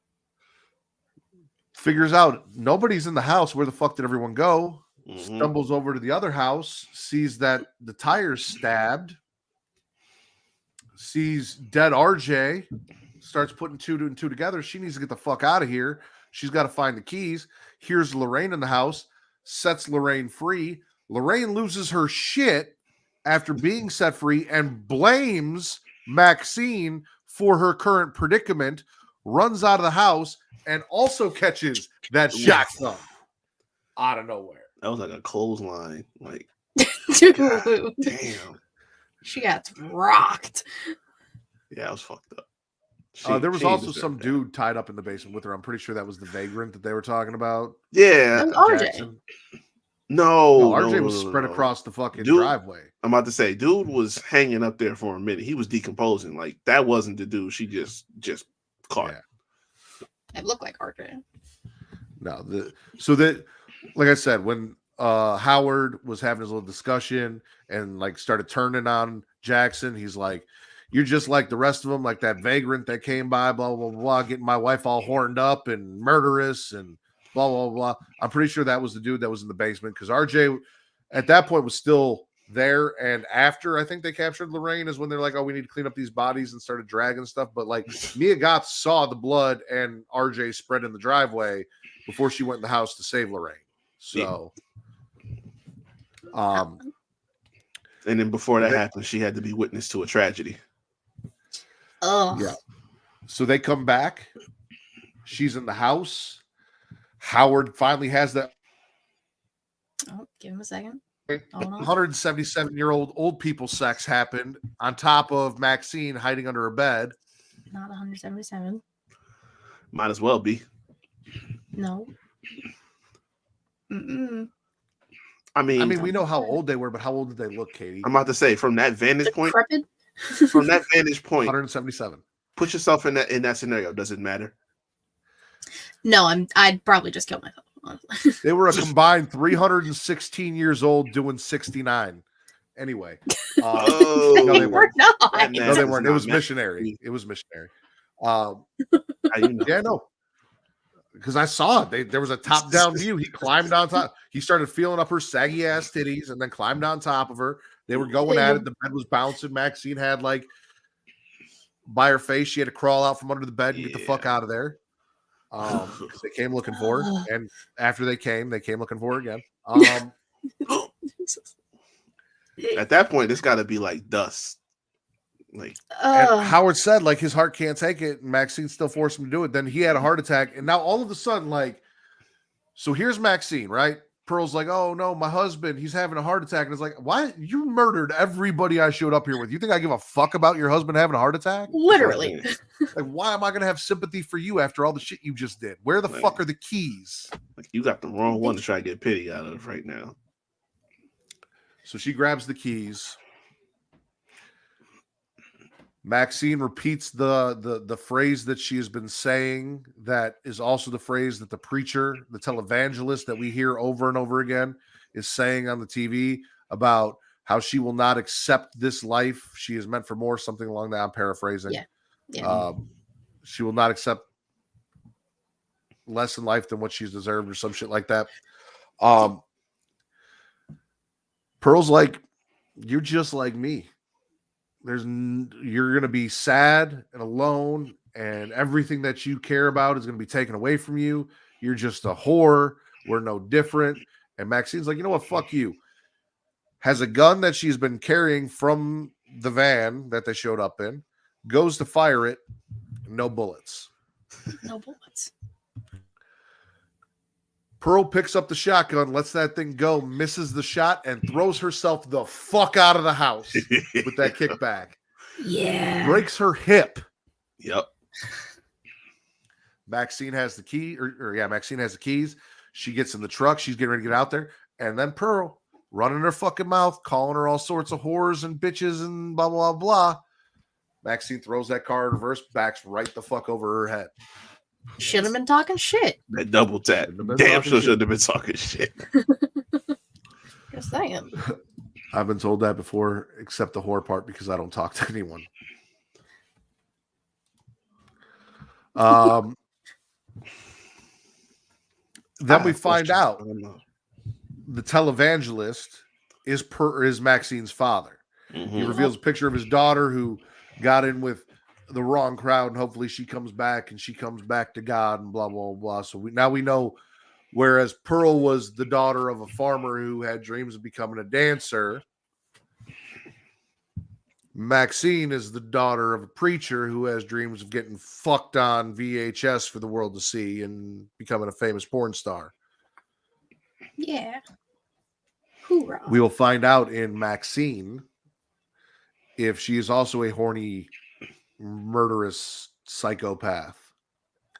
Figures out nobody's in the house. Where the fuck did everyone go? Mhm. Stumbles over to the other house, sees that the tire's stabbed, sees dead RJ, starts putting two and two together. She needs to get the fuck out of here. She's got to find the keys. Here's Lorraine in the house, sets Lorraine free. Lorraine loses her shit after being set free and blames Maxine for her current predicament, runs out of the house, and also catches that shotgun out of nowhere. That was like a clothesline. Like, Dude. God damn. She got rocked. Yeah, I was fucked up. There was She also deserved some that. dude tied up in the basement with her. I'm pretty sure that was the vagrant that they were talking about. Yeah. That was RJ. Jackson. No, No, RJ no, was no, spread no. across the fucking Dude. driveway. I'm about to say, dude was hanging up there for a minute. He was decomposing. Like, that wasn't the dude she just caught. Yeah. It looked like RJ. No, so that, like I said, when Howard was having his little discussion and like started turning on Jackson, he's like, "You're just like the rest of them, like that vagrant that came by, blah blah blah, getting my wife all horned up and murderous and blah blah blah." I'm pretty sure that was the dude that was in the basement because RJ at that point was still there. And after I think they captured Lorraine is when they're like, "Oh, we need to clean up these bodies," and started dragging stuff. But like Mia Goth saw the blood and RJ spread in the driveway before she went in the house to save Lorraine. So, And then before that happened, she had to be witness to a tragedy. Oh. yeah. So they come back. She's in the house. Howard finally has that Oh, give him a second. Hold on. 177-year-old old people sex happened on top of Maxine hiding under her bed. Not 177. Might as well be. No. Mm-mm. I mean, We know how old they were, but how old did they look, Katie? I'm about to say, from that vantage point, Decrepit? from that vantage point, 177. put yourself in that scenario. Does it matter? No, I'd probably just kill myself. Honestly. They were a combined 316 years old doing 69. Anyway. Oh, no, they We're weren't. not. That No, they is weren't. It not was meant- missionary. It was missionary. How you know? Yeah, no. Because I saw it. There was a top-down view. He climbed on top. He started feeling up her saggy ass titties and then climbed on top of her. They were going at it. The bed was bouncing. Maxine had like by her face. She had to crawl out from under the bed and get the fuck out of there. 'Cause they came looking for her, and after they came looking for her again. At that point, it's got to be like dust. Like, And Howard said, like, his heart can't take it, and Maxine still forced him to do it. Then he had a heart attack, and now all of a sudden, like, so here's Maxine, right? Pearl's like, "Oh no, my husband, he's having a heart attack," and it's like, "Why you murdered everybody I showed up here with? You think I give a fuck about your husband having a heart attack? Literally. Like, why am I gonna have sympathy for you after all the shit you just did? Where the Right. fuck are the keys?" like you got the wrong one to try to get pity out of right now. So she grabs the keys. Maxine repeats the phrase that she has been saying that is also the phrase that the preacher, the televangelist that we hear over and over again is saying on the TV about how she will not accept this life. She is meant for more, something along that. I'm paraphrasing. Yeah. She will not accept less in life than what she's deserved or some shit like that. Pearl's like, "You're just like me. You're going to be sad and alone, and everything that you care about is going to be taken away from you. You're just a whore. We're no different." And Maxine's like, "You know what? Fuck you." Has a gun that she's been carrying from the van that they showed up in, goes to fire it, no bullets. No bullets. Pearl picks up the shotgun, lets that thing go, misses the shot, and throws herself the fuck out of the house with that kickback. Yeah. Breaks her hip. Yep. Maxine has the key, Maxine has the keys. She gets in the truck. She's getting ready to get out there. And then Pearl running her fucking mouth, calling her all sorts of whores and bitches and blah, blah, blah. Maxine throws that car in reverse, backs right the fuck over her head. Should have been talking shit. That double tap. Damn sure should have been talking shit. Just saying. I've been told that before, except the whore part, because I don't talk to anyone. Then we find out the televangelist is Maxine's father. He reveals a picture of his daughter who got in with the wrong crowd, and hopefully she comes back and she comes back to God and blah, blah, blah. So now we know, whereas Pearl was the daughter of a farmer who had dreams of becoming a dancer, Maxine is the daughter of a preacher who has dreams of getting fucked on VHS for the world to see and becoming a famous porn star. Yeah. Hoorah. We will find out in Maxine if she is also a horny, murderous psychopath.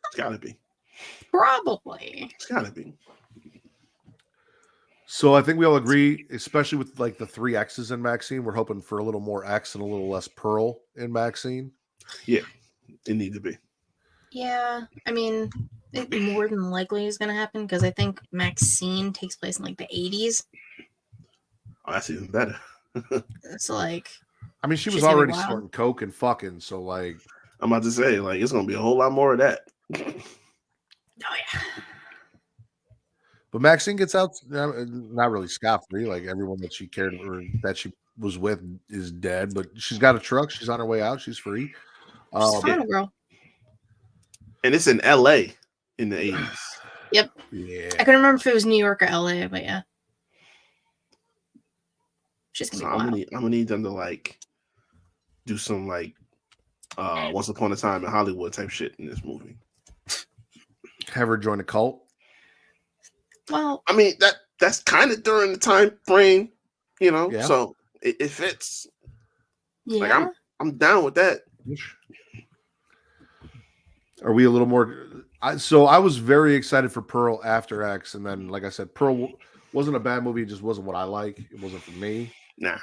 It's gotta be. Probably. It's gotta be. So I think we all agree, especially with like the 3 X's in Maxine, we're hoping for a little more X and a little less Pearl in Maxine. Yeah, it need to be. Yeah, I mean, it more than likely is going to happen because I think Maxine takes place in like the 80s. Oh, that's even better. So like, I mean, she was already snorting coke and fucking, so like, I'm about to say, like, it's gonna be a whole lot more of that. Oh yeah. But Maxine gets out not really scot-free. Like everyone that she cared or that she was with is dead, but she's got a truck. She's on her way out. She's free. She's fine, girl. And it's in LA in the 80s. Yep. Yeah. I couldn't remember if it was New York or LA, but yeah. She's gonna So be I'm gonna need them to like do some like Once Upon a Time in Hollywood type shit in this movie. Have her join a cult. Well, I mean that's kind of during the time frame, you know. Yeah. So it fits. yeah. Like I'm down with that. Are we a little more? So I was very excited for Pearl after X, and then like I said, Pearl wasn't a bad movie. It just wasn't what I like. It wasn't for me. Nah.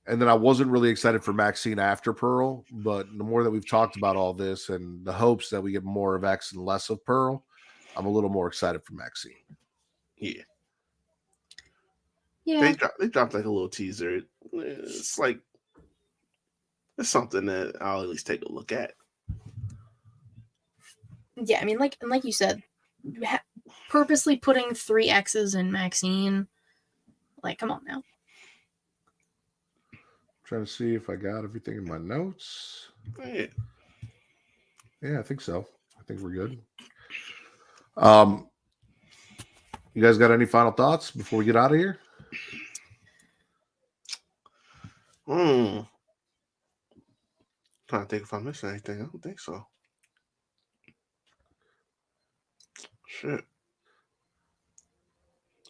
And then I wasn't really excited for Maxine after Pearl, but the more that we've talked about all this and the hopes that we get more of X and less of Pearl, I'm a little more excited for Maxine. Yeah. Yeah. They dropped like a little teaser. It's like it's something that I'll at least take a look at. Yeah, I mean, like you said, purposely putting 3 X's in Maxine. Like, come on now. Trying to see if I got everything in my notes. Yeah, I think so. I think we're good. You guys got any final thoughts before we get out of here? Trying to think if I missed anything. I don't think so. Shit.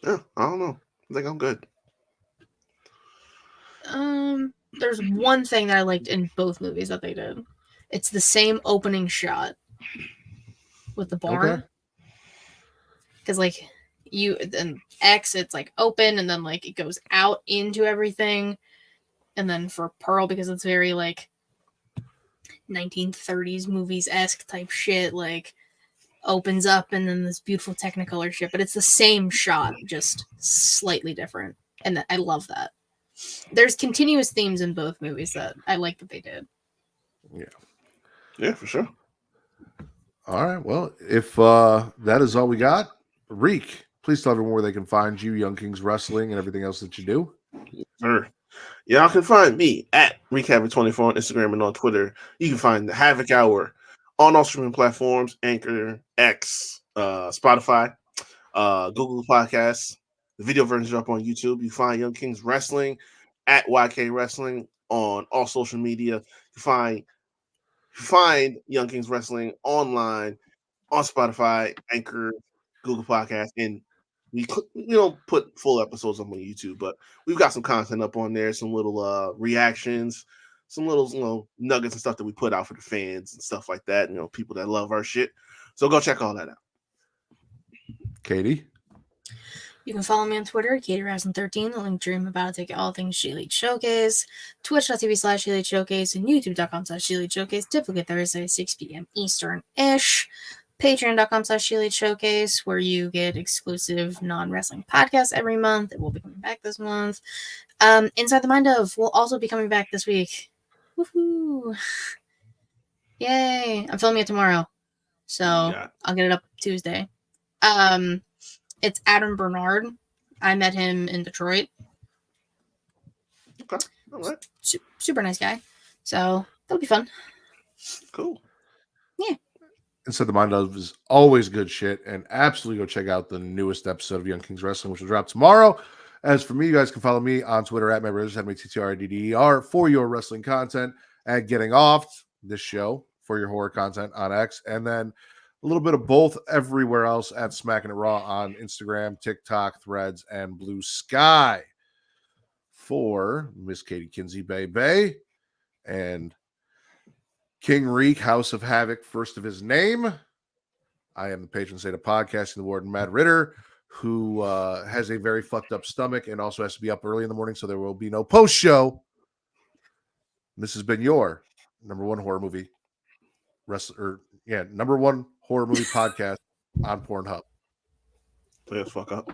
Yeah, I don't know. I think I'm good. There's one thing that I liked in both movies that they did. It's the same opening shot with the barn. Because like then X, it's like open and then like it goes out into everything. And then for Pearl, because it's very like 1930s movies-esque type shit, like opens up and then this beautiful Technicolor shit, but it's the same shot, just slightly different. And I love that. There's continuous themes in both movies that I like that they did. Yeah, for sure. All right. Well, if that is all we got, Reek, please tell everyone where they can find you, Young Kings Wrestling, and everything else that you do. Sure. Y'all can find me at ReekHavoc24 on Instagram and on Twitter. You can find the Havoc Hour on all streaming platforms: Anchor, X, Spotify, Google Podcasts. The video versions are up on YouTube. You find Young Kings Wrestling at YK Wrestling on all social media. You find Young Kings Wrestling online on Spotify, Anchor, Google Podcasts, and we don't put full episodes up on YouTube, but we've got some content up on there, some little reactions, some little nuggets and stuff that we put out for the fans and stuff like that. People that love our shit. So go check all that out. Katie? You can follow me on Twitter, KatieRasson13, the link dream about to take all things She Elite Showcase, twitch.tv/She Elite Showcase, and youtube.com/She Elite Showcase, typically Thursday, 6 p.m. Eastern-ish. Patreon.com/She Elite Showcase, where you get exclusive non-wrestling podcasts every month. It will be coming back this month. Inside the Mind of will also be coming back this week. Woohoo! Yay! I'm filming it tomorrow, so I'll get it up Tuesday. It's Adam Bernard. I met him in Detroit. Okay. All right. Super nice guy. So that'll be fun. Cool. Yeah. Inside the Mind of is always good shit, and absolutely go check out the newest episode of Young Kings Wrestling, which will drop tomorrow. As for me, you guys can follow me on Twitter at MyBrothers, for your wrestling content, and Getting Off, this show, for your horror content on X, and then a little bit of both everywhere else at Smacking It Raw on Instagram, TikTok, Threads, and Blue Sky. For Miss Katie Kinsey Bay and King Reek, House of Havoc, first of his name. I am the patron saint of podcasting, the warden, Matt Ritter, who has a very fucked up stomach and also has to be up early in the morning, so there will be no post show. This has been your number one horror movie number one horror movie podcast on Pornhub. Play us fuck up.